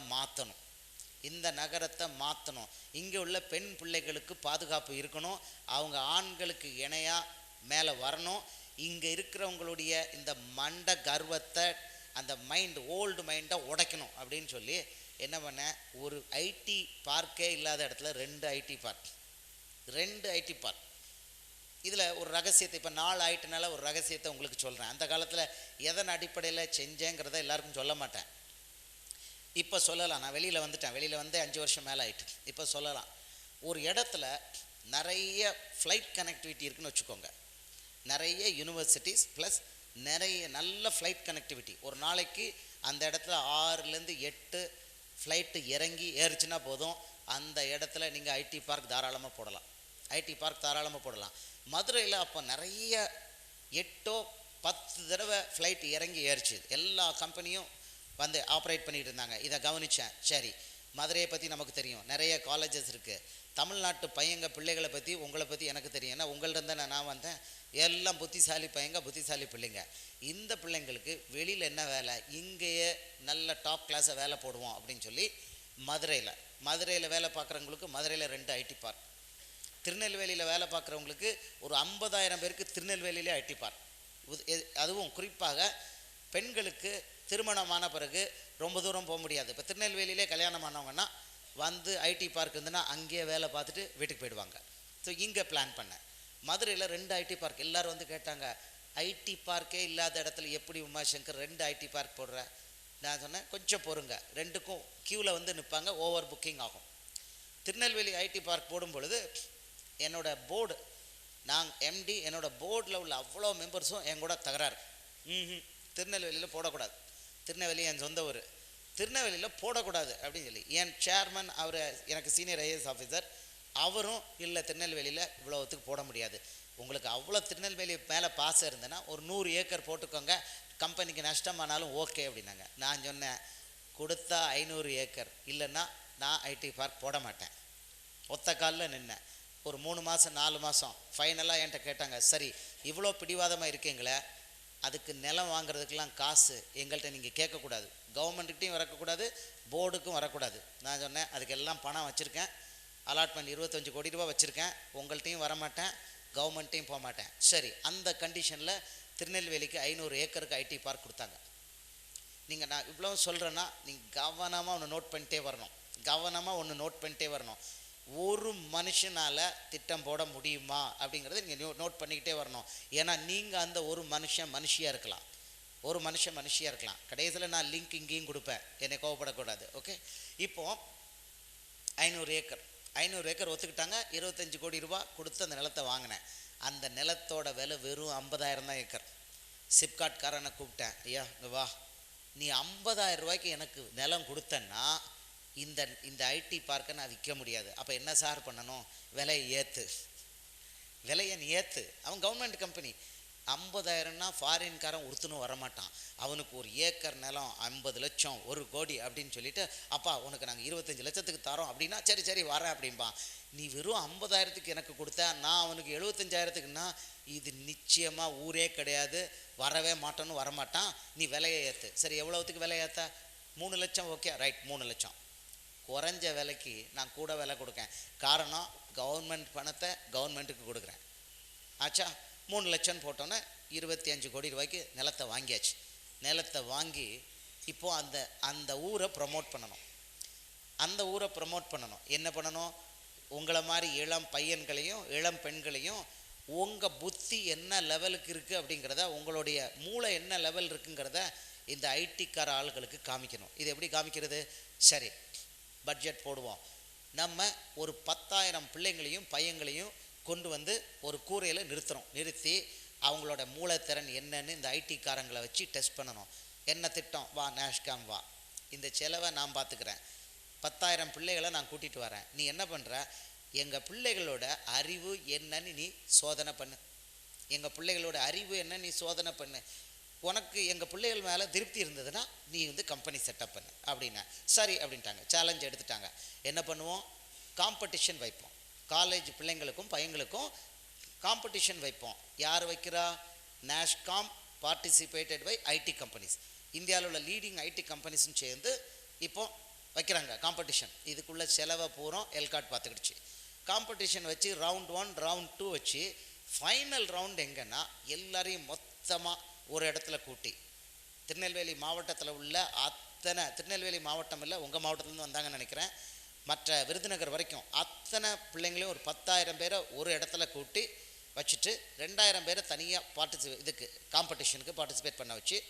மாற்றணும். இங்கே உள்ள பெண் பிள்ளைகளுக்கு பாதுகாப்பு இருக்கணும், அவங்க ஆண்களுக்கு இணையாக மேலே வரணும். இங்கே இருக்கிறவங்களுடைய இந்த மண்ட கர்வத்தை, அந்த ஓல்டு மைண்டை உடைக்கணும் அப்படின்னு சொல்லி என்ன பண்ணேன், ஒரு ஐடி பார்க்கே இல்லாத இடத்துல 2 ஐடி பார்க். இதில் ஒரு ரகசியத்தை, இப்போ நாள் ஆயிட்டுனால ஒரு ரகசியத்தை உங்களுக்கு சொல்கிறேன். அந்த காலத்தில் எதன் அடிப்படையில் செஞ்சேங்கிறத எல்லாருக்கும் சொல்ல மாட்டேன். இப்போ சொல்லலாம். நான் வெளியில் வந்து 5 வருஷம் மேலே ஆயிட்டு. இப்போ சொல்லலாம். ஒரு இடத்துல நிறைய ஃப்ளைட் கனெக்டிவிட்டி இருக்குதுன்னு வச்சுக்கோங்க. நிறைய யூனிவர்சிட்டிஸ் ப்ளஸ் நிறைய நல்ல ஃப்ளைட் கனெக்டிவிட்டி. ஒரு நாளைக்கு அந்த இடத்துல 6-8 ஃப்ளைட்டு இறங்கி ஏறிச்சுன்னா போதும், அந்த இடத்துல நீங்கள் ஐடி பார்க் தாராளமாக போடலாம். மதுரையில் அப்போ நிறைய 8-10 தடவை ஃப்ளைட் இறங்கி ஏறிச்சு. எல்லா கம்பெனியும் ஆப்ரேட் பண்ணிகிட்டு இருந்தாங்க. இதை கவனித்தேன். சரி, மதுரையை பற்றி நமக்கு தெரியும், நிறைய காலேஜஸ் இருக்குது. தமிழ்நாட்டு பிள்ளைகளை பற்றி உங்களை பற்றி எனக்கு தெரியும். ஏன்னா உங்கள்கிட்ட தான் நான் வந்தேன். எல்லாம் புத்திசாலி புத்திசாலி பிள்ளைங்க. இந்த பிள்ளைங்களுக்கு வெளியில் என்ன வேலை, இங்கேயே நல்ல டாப் கிளாஸை வேலை போடுவோம் அப்படின்னு சொல்லி மதுரையில் வேலை பார்க்குறவங்களுக்கு மதுரையில் 2 ஐடி பார்க். திருநெல்வேலியில் வேலை பார்க்குறவங்களுக்கு ஒரு 50,000 பேருக்கு திருநெல்வேலியிலே ஐடி பார்க். அதுவும் குறிப்பாக பெண்களுக்கு திருமணமான பிறகு ரொம்ப தூரம் போக முடியாது. இப்போ திருநெல்வேலியிலே கல்யாணம் ஆனவங்கன்னா ஐடி பார்க் இருந்துன்னா அங்கேயே வேலை பார்த்துட்டு வீட்டுக்கு போயிடுவாங்க. ஸோ இங்கே பிளான் பண்ணேன். மதுரையில் 2 ஐடி பார்க். எல்லோரும் கேட்டாங்க, ஐடி பார்க்கே இல்லாத இடத்துல எப்படி உமாசங்கர் 2 ஐடி பார்க் போடுற? நான் சொன்னேன், கொஞ்சம் பொறுங்க, 2க்கும் க்யூவில் நிற்பாங்க, ஓவர் புக்கிங் ஆகும். திருநெல்வேலி ஐடி பார்க் போடும் பொழுது என்னோடய போர்டு, எம்டி, என்னோடய போர்டில் உள்ள அவ்வளோ மெம்பர்ஸும் என் கூட தகராறு. திருநெல்வேலியில் போடக்கூடாது, திருநெல்வேலி என் சொந்த ஊர், திருநெல்வேலியில் போடக்கூடாது அப்படின்னு சொல்லி என் சேர்மன், அவர் எனக்கு சீனியர் ஐஏஎஸ் ஆஃபீஸர், அவரும் இல்லை திருநெல்வேலியில் இவ்வளோத்துக்கு போட முடியாது, உங்களுக்கு அவ்வளோ திருநெல்வேலி மேலே பாசம் இருந்ததுன்னா ஒரு 100 ஏக்கர் போட்டுக்கோங்க, கம்பெனிக்கு நஷ்டமானாலும் ஓகே அப்படின்னாங்க. நான் சொன்னேன், கொடுத்தா 500 ஏக்கர், இல்லைன்னா நான் ஐடி பார்க் போட மாட்டேன். ஒத்த காலில் நின்னேன். ஒரு 3 மாதம் 4 மாதம் ஃபைனலாக என்கிட்ட கேட்டாங்க, சரி இவ்வளோ பிடிவாதமாக இருக்கீங்களே, அதுக்கு நிலம் வாங்குறதுக்கெலாம் காசு எங்கள்கிட்ட நீங்கள் கேட்கக்கூடாது, கவர்மெண்ட்டுக்கிட்டையும் வரக்கூடாது, போர்டுக்கும் வரக்கூடாது. நான் சொன்னேன், அதுக்கெல்லாம் பணம் வச்சுருக்கேன், அலாட்மெண்ட் 25 கோடி ரூபா வச்சுருக்கேன், உங்கள்கிட்டையும் வரமாட்டேன், கவர்மெண்ட்டையும் போக மாட்டேன். சரி, அந்த கண்டிஷனில் திருநெல்வேலிக்கு 500 ஏக்கருக்கு ஐடி பார்க் கொடுத்தாங்க. நான் இவ்வளோ சொல்கிறேன்னா நீங்கள் கவனமாக ஒன்று நோட் பண்ணிட்டே வரணும். ஒரு மனுஷனால் திட்டம் போட முடியுமா அப்படிங்கிறத நீங்கள் நோட் பண்ணிக்கிட்டே வரணும். ஏன்னா நீங்கள் அந்த ஒரு மனுஷியாக இருக்கலாம், கடைசியில் நான் லிங்க் இங்கேயும் கொடுப்பேன், என்னை கோவப்படக்கூடாது. ஓகே, இப்போது 500 ஏக்கர் ஒத்துக்கிட்டாங்க. 25 கோடி ரூபா கொடுத்து அந்த நிலத்தை வாங்கினேன். அந்த நிலத்தோட விலை வெறும் 50,000 தான் ஏக்கர். சிப்காட்காரனை கூப்பிட்டேன், ஐயா இங்கே வா, நீ 50,000 ரூபாய்க்கு எனக்கு நிலம் கொடுத்தன்னா இந்த இந்த ஐடி பார்க்கை நான் விற்க முடியாது. அப்போ என்ன சார் பண்ணணும்? விலையை ஏற்று, விலையை நீ ஏற்று. அவன் கவர்மெண்ட் கம்பெனி. 50,000ன்னா ஃபாரின்காரன் ஒருத்தனும் வரமாட்டான். அவனுக்கு ஒரு ஏக்கர் நிலம் 50 லட்சம் 1 கோடி அப்படின்னு சொல்லிட்டு, அப்பா உனக்கு நாங்கள் 25 லட்சத்துக்கு தரோம் அப்படின்னா சரி சரி வரேன் அப்படின்பான். நீ வெறும் 50,000க்கு எனக்கு கொடுத்த, நான் அவனுக்கு 75,000க்குன்னா இது நிச்சயமாக ஊரே கிடையாது, வரவே மாட்டோன்னு வரமாட்டான். நீ விலையை ஏற்று. சரி எவ்வளோத்துக்கு விலை ஏற்ற? 3 லட்சம். ஓகே ரைட், 3 லட்சம். குறைஞ்ச விலைக்கு நான் கூட விலை கொடுக்கேன். காரணம் கவர்மெண்ட் பணத்தை கவர்மெண்ட்டுக்கு கொடுக்குறேன். ஆச்சா, 3 லட்சம் போட்டோன்னே 25 கோடி ரூபாய்க்கு நிலத்தை வாங்கியாச்சு. நிலத்தை வாங்கி இப்போது அந்த ஊரை ப்ரமோட் பண்ணணும். அந்த ஊரை ப்ரமோட் பண்ணணும். என்ன பண்ணணும்? உங்களை மாதிரி இளம் பையன்களையும் இளம் பெண்களையும் உங்கள் புத்தி என்ன லெவலுக்கு இருக்குது அப்படிங்கிறத, உங்களுடைய மூளை என்ன லெவல் இருக்குங்கிறத இந்த ஐடிக்கார ஆளுகளுக்கு காமிக்கணும். இது எப்படி காமிக்கிறது? சரி, பட்ஜெட் போடுவோம். நம்ம ஒரு 10,000 பிள்ளைங்களையும் பையங்களையும் கொண்டு வந்து ஒரு கூரையில் நிறுத்தி அவங்களோட மூளைத்திறன் என்னன்னு இந்த ஐடிக்காரங்களை வச்சு டெஸ்ட் பண்ணணும். என்ன திட்டம்? வா நேஷ்காம் வா, இந்த செலவை நான் பார்த்துக்கிறேன், 10,000 பிள்ளைகளை நான் கூட்டிகிட்டு வரேன். நீ என்ன பண்ணுற? எங்கள் பிள்ளைகளோட அறிவு என்னன்னு நீ சோதனை பண்ணு. எங்கள் பிள்ளைகளோட அறிவு என்ன நீ சோதனை பண்ணு. உனக்கு எங்கள் பிள்ளைகள் மேலே திருப்தி இருந்ததுன்னா நீ வந்து கம்பெனி செட்டப் பண்ணு அப்படின்னா சரி அப்படின்ட்டாங்க. சேலஞ்ச் எடுத்துட்டாங்க. என்ன பண்ணுவோம்? காம்படிஷன் வைப்போம். காலேஜ் பிள்ளைங்களுக்கும் பையங்களுக்கும் காம்படிஷன் வைப்போம். யார் வைக்கிறா? நேஷ்காம் பார்ட்டிசிபேட்டட் பை ஐடி கம்பெனிஸ். இந்தியாவில் உள்ள லீடிங் ஐடி கம்பெனிஸ்ன்னு சேர்ந்து இப்போ வைக்கிறாங்க காம்படிஷன். இதுக்குள்ளே செலவை பூரா எல்காட் பார்த்துக்கிடுச்சு. காம்படிஷன் வச்சு ரவுண்ட் 1 ரவுண்ட் 2 வச்சு ஃபைனல் ரவுண்ட் எங்கன்னா எல்லாரையும் மொத்தமாக ஒரு இடத்துல கூட்டி, திருநெல்வேலி மாவட்டத்தில் உள்ள அத்தனை, திருநெல்வேலி மாவட்டம் இல்லை உங்கள் மாவட்டத்துலேருந்து வந்தாங்கன்னு நினைக்கிறேன், மற்ற விருதுநகர் வரைக்கும் அத்தனை பிள்ளைங்களையும் ஒரு 10,000 பேரை ஒரு இடத்துல கூட்டி வச்சுட்டு 2,000 பேரை தனியாக இதுக்கு காம்படிஷனுக்கு பார்ட்டிசிபேட் பண்ண வச்சு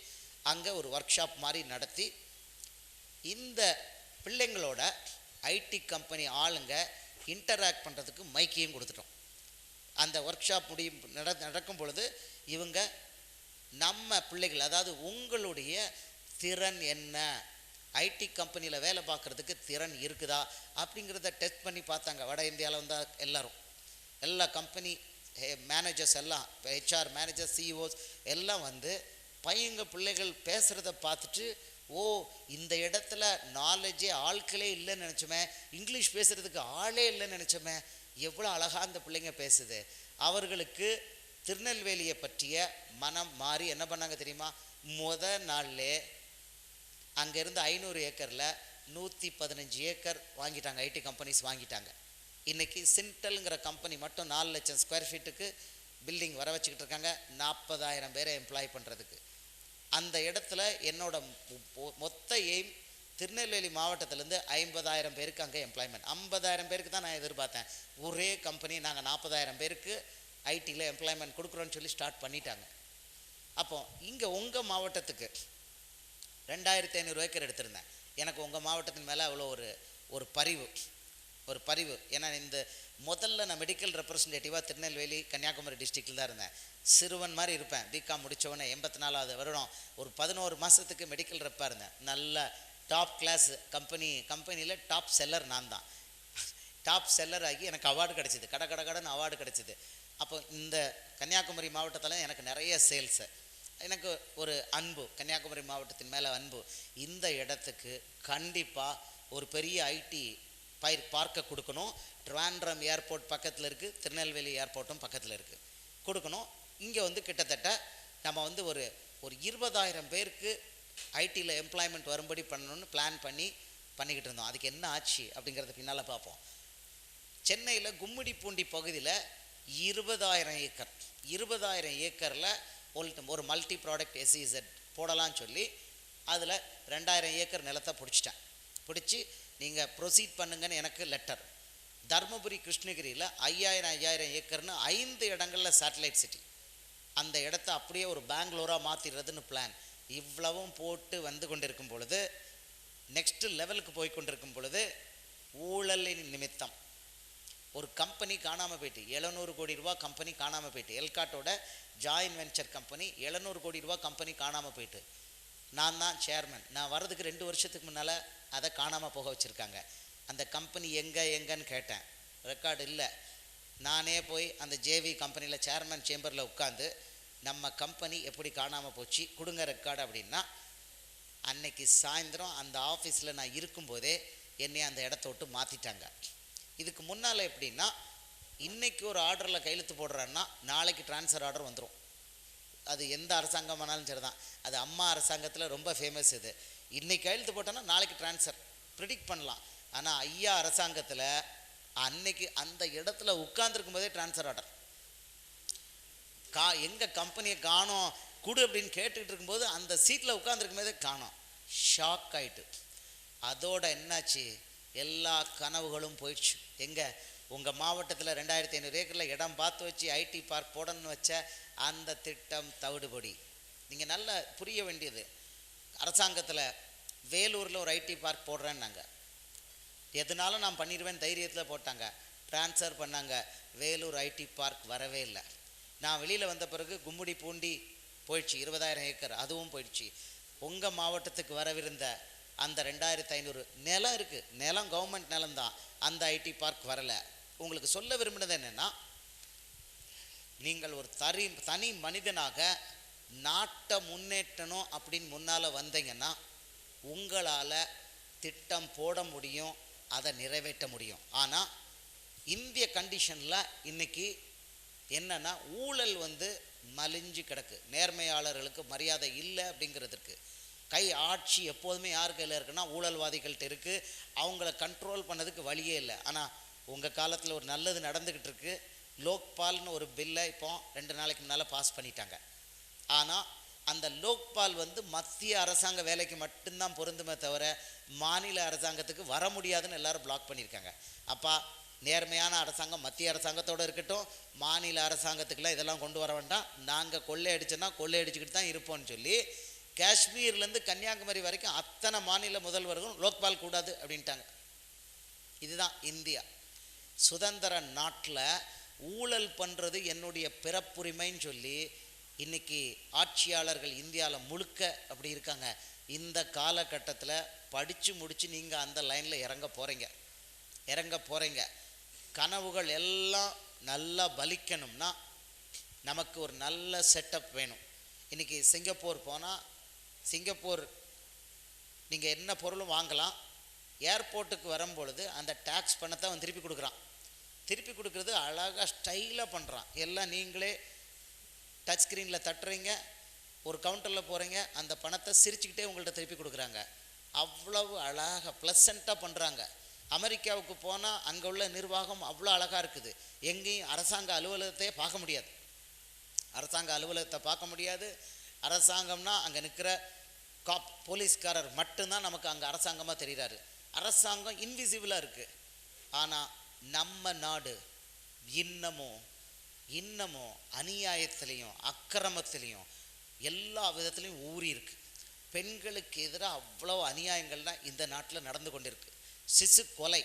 அங்கே ஒரு ஒர்க் ஷாப் மாதிரி நடத்தி இந்த பிள்ளைங்களோட ஐடி கம்பெனி ஆளுங்க இன்டராக்ட் பண்ணுறதுக்கு மைக்கையும் கொடுத்துட்டோம். அந்த ஒர்க் ஷாப் நடக்கும் பொழுது இவங்க நம்ம பிள்ளைகள், அதாவது உங்களுடைய திறன் என்ன, ஐடி கம்பெனியில் வேலை பார்க்குறதுக்கு திறன் இருக்குதா அப்படிங்கிறத டெஸ்ட் பண்ணி பார்த்தாங்க. வட இந்தியாவில் வந்தால் எல்லா கம்பெனி மேனேஜர்ஸ் எல்லாம், ஹெச்ஆர் மேனேஜர், சிஇஓஸ் எல்லாம் வந்து பையங்க பிள்ளைகள் பேசுகிறத பார்த்துட்டு, ஓ இந்த இடத்துல நாலேஜே ஆட்களே இல்லைன்னு நினச்சோமே, இங்கிலீஷ் பேசுகிறதுக்கு ஆளே இல்லைன்னு நினச்சோமே, எவ்வளோ அழகாக அந்த பிள்ளைங்க பேசுது. அவர்களுக்கு திருநெல்வேலியை பற்றிய மனம் மாறி என்ன பண்ணாங்க தெரியுமா? நாள்லே அங்கேருந்து 500 ஏக்கரில் 115 ஏக்கர் வாங்கிட்டாங்க. ஐடி கம்பெனிஸ் வாங்கிட்டாங்க. இன்றைக்கி சிண்டலுங்கிற கம்பெனி மட்டும் 4 லட்சம் ஸ்கொயர் ஃபீட்டுக்கு பில்டிங் வர வச்சுக்கிட்டு இருக்காங்க, 40,000 பேரை எம்ப்ளாய் பண்ணுறதுக்கு. அந்த இடத்துல என்னோட மொத்த எய்ம் திருநெல்வேலி மாவட்டத்திலேருந்து 50,000 பேருக்கு அங்கே எம்ப்ளாய்மெண்ட். 50,000 பேருக்கு தான் நான் எதிர்பார்த்தேன். ஒரே கம்பெனி நாங்கள் 40,000 பேருக்கு ஐடியில் எம்ப்ளாய்மெண்ட் கொடுக்குறோன்னு சொல்லி ஸ்டார்ட் பண்ணிட்டாங்க. அப்போ இங்கே உங்கள் மாவட்டத்துக்கு 2,500 ஏக்கர் எடுத்திருந்தேன். எனக்கு உங்கள் மாவட்டத்தின் மேலே அவ்வளோ ஒரு பரிவு. ஏன்னா இந்த முதல்ல நான் மெடிக்கல் ரெப்ரஸன்டேட்டிவாக திருநெல்வேலி கன்னியாகுமரி டிஸ்ட்ரிக்டில் தான் இருந்தேன். சிறுவன் மாதிரி இருப்பேன். பிகாம் முடித்தவொடனே 84வது வருடம் ஒரு 11 மாதத்துக்கு மெடிக்கல் ரெப்பாக இருந்தேன். நல்ல டாப் கிளாஸ் கம்பெனியில் டாப் செல்லர் நான் தான். டாப் செல்லர் ஆகி எனக்கு அவார்டு கிடச்சிது, கடன் அவார்டு கிடச்சிது. அப்போ இந்த கன்னியாகுமரி மாவட்டத்தில் எனக்கு நிறைய சேல்ஸு, எனக்கு ஒரு அன்பு, கன்னியாகுமரி மாவட்டத்தின் மேலே அன்பு. இந்த இடத்துக்கு கண்டிப்பாக ஒரு பெரிய ஐடி பார்க்க கொடுக்கணும். ட்ரிவாண்ட்ரம் ஏர்போர்ட் பக்கத்தில் இருக்குது, திருநெல்வேலி ஏர்போர்ட்டும் பக்கத்தில் இருக்குது, கொடுக்கணும். இங்கே வந்து கிட்டத்தட்ட நம்ம வந்து ஒரு 20,000 பேருக்கு ஐடியில் எம்ப்ளாய்மெண்ட் வரும்படி பண்ணணும்னு பிளான் பண்ணிக்கிட்டு இருந்தோம். அதுக்கு என்ன ஆச்சு அப்படிங்கிறத பின்னால் பார்ப்போம். சென்னையில் கும்மிடிப்பூண்டி பகுதியில் 20,000 ஏக்கரில் ஒரு மல்டி ப்ராடக்ட் SEZ போடலான்னு சொல்லி அதில் 2,000 ஏக்கர் நிலத்தை பிடிச்சி நீங்கள் ப்ரொசீட் பண்ணுங்கன்னு எனக்கு லெட்டர். தர்மபுரி கிருஷ்ணகிரியில் 5,000 ஏக்கர்னு 5 இடங்களில் சேட்டலைட் சிட்டி, அந்த இடத்த அப்படியே ஒரு பெங்களூராக மாற்றிடுறதுன்னு பிளான். இவ்வளவும் போட்டு வந்து கொண்டிருக்கும் பொழுது, நெக்ஸ்ட்டு லெவலுக்கு போய் கொண்டிருக்கும் பொழுது, ஊழலின் நிமித்தம் ஒரு கம்பெனி காணாமல் போயிட்டு 700 கோடி ரூபா கம்பெனி காணாமல் போயிட்டு, எல்காட்டோட ஜாயின் வெஞ்சர் கம்பெனி 700 கோடி ரூபா கம்பெனி காணாமல் போயிட்டு. நான் தான் சேர்மன். நான் வர்றதுக்கு 2 வருஷத்துக்கு முன்னால் அதை காணாமல் போக வச்சுருக்காங்க. அந்த கம்பெனி எங்கன்னு கேட்டேன், ரெக்கார்டு இல்லை. நானே போய் அந்த ஜேவி கம்பெனியில் சேர்மன் சேம்பரில் உட்காந்து நம்ம கம்பெனி எப்படி காணாமல் போச்சு கொடுங்க ரெக்கார்டு அப்படின்னா, அன்னைக்கு சாயந்தரம் அந்த ஆஃபீஸில் நான் இருக்கும்போதே என்னை அந்த இடத்த விட்டு மாற்றிட்டாங்க. இதுக்கு முன்னால் எப்படின்னா, இன்றைக்கி ஒரு ஆர்டரில் கையெழுத்து போடுறேன்னா நாளைக்கு ட்ரான்ஸ்ஃபர் ஆர்டர் வந்துடும். அது எந்த அரசாங்கமானாலும் சரி தான். அது அம்மா அரசாங்கத்தில் ரொம்ப ஃபேமஸ். இது இன்றைக்கி கையெழுத்து போட்டோன்னா நாளைக்கு ட்ரான்ஸ்ஃபர் ப்ரிடிக்ட் பண்ணலாம். ஆனால் ஐயா அரசாங்கத்தில் அன்னைக்கு அந்த இடத்துல உட்கார்ந்துருக்கும் போதே ட்ரான்ஸ்ஃபர் ஆர்டர். எங்கள் கம்பெனியை காணோம் கொடு அப்படின்னு கேட்டுக்கிட்டு இருக்கும்போது அந்த சீட்டில் உட்காந்துருக்கும் போதே காணோம். ஷாக் ஆகிட்டு அதோட என்னாச்சு, எல்லா கனவுகளும் போயிடுச்சு. எங்கே உங்கள் மாவட்டத்தில் 2500 ஏக்கரில் இடம் பார்த்து வச்சு ஐடி பார்க் போடணும்னு வச்ச அந்த திட்டம் தவிடுபடி. நீங்கள் நல்லா புரிய வேண்டியது, அரசாங்கத்தில் வேலூரில் ஒரு ஐடி பார்க் போடுறேன்னாங்க. எதுனாலும் நான் பண்ணிடுவேன் தைரியத்தில் போட்டாங்க. ட்ரான்ஸ்ஃபர் பண்ணாங்க. வேலூர் ஐடி பார்க் வரவே இல்லை. நான் வெளியில் வந்த பிறகு கும்முடி பூண்டி போயிடுச்சு, 20,000 ஏக்கர் அதுவும் போயிடுச்சு. உங்கள் மாவட்டத்துக்கு வரவிருந்த அந்த 2500 நிலம் இருக்குது, நிலம் கவர்மெண்ட் நிலம்தான், அந்த ஐடி பார்க் வரலை. உங்களுக்கு சொல்ல விரும்பினது என்னென்னா, நீங்கள் ஒரு தனி மனிதனாக நாட்டை முன்னேற்றணும் அப்படின்னு முன்னால் வந்தீங்கன்னா உங்களால் திட்டம் போட முடியும், அதை நிறைவேற்ற முடியும். ஆனால் இந்திய கண்டிஷனில் இன்றைக்கி என்னென்னா, ஊழல் மலிஞ்சு கிடக்கு. நேர்மையாளர்களுக்கு மரியாதை இல்லை அப்படிங்கிறதுக்கு. ஆட்சி எப்போதுமே யார் கையில் இருக்குன்னா ஊழல்வாதிகள்கிட்ட இருக்குது. அவங்கள கண்ட்ரோல் பண்ணதுக்கு வழியே இல்லை. ஆனால் உங்கள் காலத்தில் ஒரு நல்லது நடந்துக்கிட்டு இருக்கு. லோக்பால்னு ஒரு பில்லை இப்போ 2 நாளைக்கு முன்னால் பாஸ் பண்ணிட்டாங்க. ஆனால் அந்த லோக்பால் மத்திய அரசாங்க வேலைக்கு மட்டும்தான் பொருந்துமே தவிர மாநில அரசாங்கத்துக்கு வர முடியாதுன்னு எல்லாரும் பிளாக் பண்ணியிருக்காங்க. அப்போ நேர்மையான அரசாங்கம் மத்திய அரசாங்கத்தோடு இருக்கட்டும், மாநில அரசாங்கத்துக்கெல்லாம் இதெல்லாம் கொண்டு வர வேண்டாம், நாங்கள் கொள்ளை அடிச்சோன்னா கொள்ளை அடிச்சுக்கிட்டு தான் இருப்போம்னு சொல்லி காஷ்மீர்லேருந்து கன்னியாகுமரி வரைக்கும் அத்தனை மாநில முதல்வர்களும் லோக்பால் கூடாது அப்படின்ட்டாங்க. இதுதான் இந்தியா. சுதந்திர நாட்டில் ஊழல் பண்ணுறது என்னுடைய பிறப்புரிமைன்னு சொல்லி இன்றைக்கி ஆட்சியாளர்கள் இந்தியாவில் முழுக்க அப்படி இருக்காங்க. இந்த காலகட்டத்தில் படித்து முடித்து நீங்கள் அந்த லைனில் இறங்க போகிறீங்க. கனவுகள் எல்லாம் நல்லா பலிக்கணும்னா நமக்கு ஒரு நல்ல செட்டப் வேணும். இன்றைக்கி சிங்கப்பூர் போனால், சிங்கப்பூர் நீங்கள் என்ன பொருளும் வாங்கலாம். ஏர்போர்ட்டுக்கு வரும்பொழுது அந்த டேக்ஸ் பணத்தை அவன் திருப்பி கொடுக்குறான். திருப்பி கொடுக்குறது அழகாக ஸ்டைலாக பண்ணுறான். எல்லாம் நீங்களே டச் ஸ்க்ரீனில் தட்டுறீங்க, ஒரு கவுண்டரில் போகிறீங்க, அந்த பணத்தை சிரிச்சுக்கிட்டே உங்கள்கிட்ட திருப்பி கொடுக்குறாங்க. அவ்வளவு அழகாக ப்ளசண்ட்டாக பண்ணுறாங்க. அமெரிக்காவுக்கு போனால் அங்கே உள்ள நிர்வாகம் அவ்வளோ அழகாக இருக்குது. எங்கேயும் அரசாங்க அலுவலகத்தையே பார்க்க முடியாது. அரசாங்கம்னா அங்கே நிற்கிற போலீஸ்காரர் மட்டும்தான் நமக்கு அங்கே அரசாங்கமாக தெரிகிறாரு. அரசாங்கம் இன்விசிபிளாக இருக்குது. ஆனால் நம்ம நாடு இன்னமும் அநியாயத்திலையும் அக்கிரமத்திலையும் எல்லா விதத்துலையும் ஊறி இருக்கு. பெண்களுக்கு எதிராக அவ்வளோ அநியாயங்கள் தான் இந்த நாட்டில் நடந்து கொண்டிருக்கு. சிசு கொலை,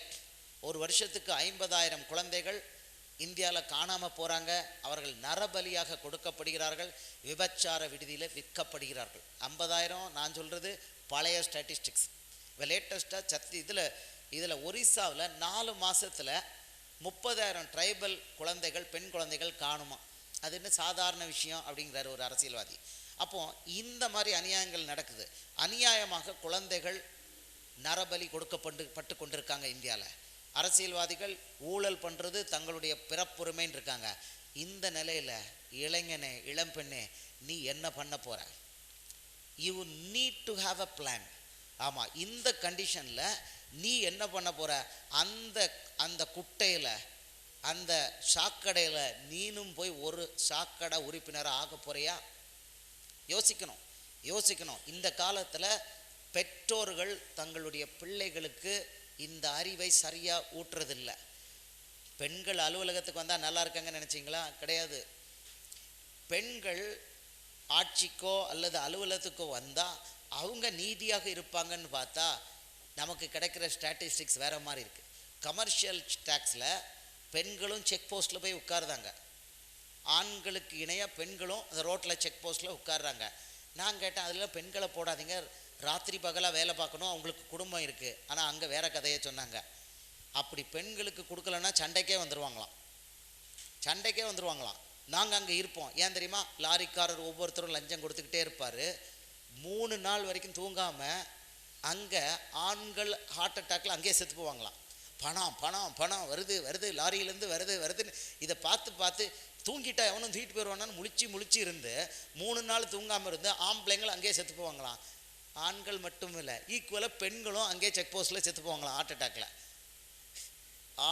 ஒரு வருஷத்துக்கு 50,000 குழந்தைகள் இந்தியாவில் காணாமல் போகிறாங்க. அவர்கள் நரபலியாக கொடுக்கப்படுகிறார்கள், விபச்சார விடுதியில் விற்கப்படுகிறார்கள். 50,000 நான் சொல்கிறது பழைய ஸ்டாட்டிஸ்டிக்ஸ். இப்போ லேட்டஸ்ட்டாக இதில் ஒரிசாவில் 4 மாதத்தில் 30,000 ட்ரைபல் குழந்தைகள், பெண் குழந்தைகள் காணுமா. அது என்ன சாதாரண விஷயம் அப்படிங்கிறார் ஒரு அரசியல்வாதி. அப்போது இந்த மாதிரி அநியாயங்கள் நடக்குது. அநியாயமாக குழந்தைகள் நரபலி கொடுக்கப்பட்டு கொண்டிருக்காங்க இந்தியாவில். அரசியல்வாதிகள் ஊழல் பண்ணுறது தங்களுடைய பிறப்புரிமைன்னு இருக்காங்க. இந்த நிலையில் இளைஞனே, இளம்பெண்ணே, நீ என்ன பண்ண போகிற? You need to have a plan. ஆமாம், இந்த கண்டிஷனில் நீ என்ன பண்ண போகிற? அந்த குட்டையில், அந்த சாக்கடையில் நீனும் போய் ஒரு சாக்கடை உறுப்பினராக ஆக போறியா? யோசிக்கணும். இந்த காலத்தில் பெற்றோர்கள் தங்களுடைய பிள்ளைகளுக்கு இந்த அறிவை சரியாக ஊட்டுறதில்லை. பெண்கள் அலுவலகத்துக்கு வந்தால் நல்லா இருக்காங்கன்னு நினச்சிங்களா? கிடையாது. பெண்கள் ஆட்சிக்கோ அல்லது அலுவலகத்துக்கோ வந்தால் அவங்க நீதியாக இருப்பாங்கன்னு பார்த்தா நமக்கு கிடைக்கிற ஸ்டாட்டிஸ்டிக்ஸ் வேறு மாதிரி இருக்குது. கமர்ஷியல் டேக்ஸில் பெண்களும் செக் போஸ்ட்டில் போய் உட்காருதாங்க. ஆண்களுக்கு இணையாக பெண்களும் அந்த ரோட்டில் செக் போஸ்ட்டில் உட்கார்றாங்க. நான் கேட்டேன், அதில் பெண்களை போடாதீங்க, ராத்திரி பகலாக வேலை பார்க்கணும், அவங்களுக்கு குடும்பம் இருக்குது. ஆனால் அங்கே வேறு கதையை சொன்னாங்க. அப்படி பெண்களுக்கு கொடுக்கலன்னா சண்டைக்கே வந்துடுவாங்களாம். நாங்கள் அங்கே இருப்போம். ஏன் தெரியுமா? லாரிக்காரர் ஒவ்வொருத்தரும் லஞ்சம் கொடுத்துக்கிட்டே இருப்பார். 3 நாள் வரைக்கும் தூங்காமல் அங்கே ஆண்கள் ஹார்ட் அட்டாக்கில் அங்கேயே செத்து போவாங்களாம். பணம் பணம் பணம் வருது லாரியிலேருந்து வருதுன்னு இதை பார்த்து தூங்கிட்டா எவனும் தூக்கிட்டு போயிடுவானான்னு முழிச்சு இருந்து 3 நாள் தூங்காமல் இருந்து ஆம்பளைங்கள் அங்கேயே செத்து போவாங்களாம். ஆண்கள் மட்டும் இல்லை, ஈக்குவலாக பெண்களும் அங்கேயே செக் போஸ்ட்டில் செத்து போவாங்களாம் ஹார்ட் அட்டாக்கில்.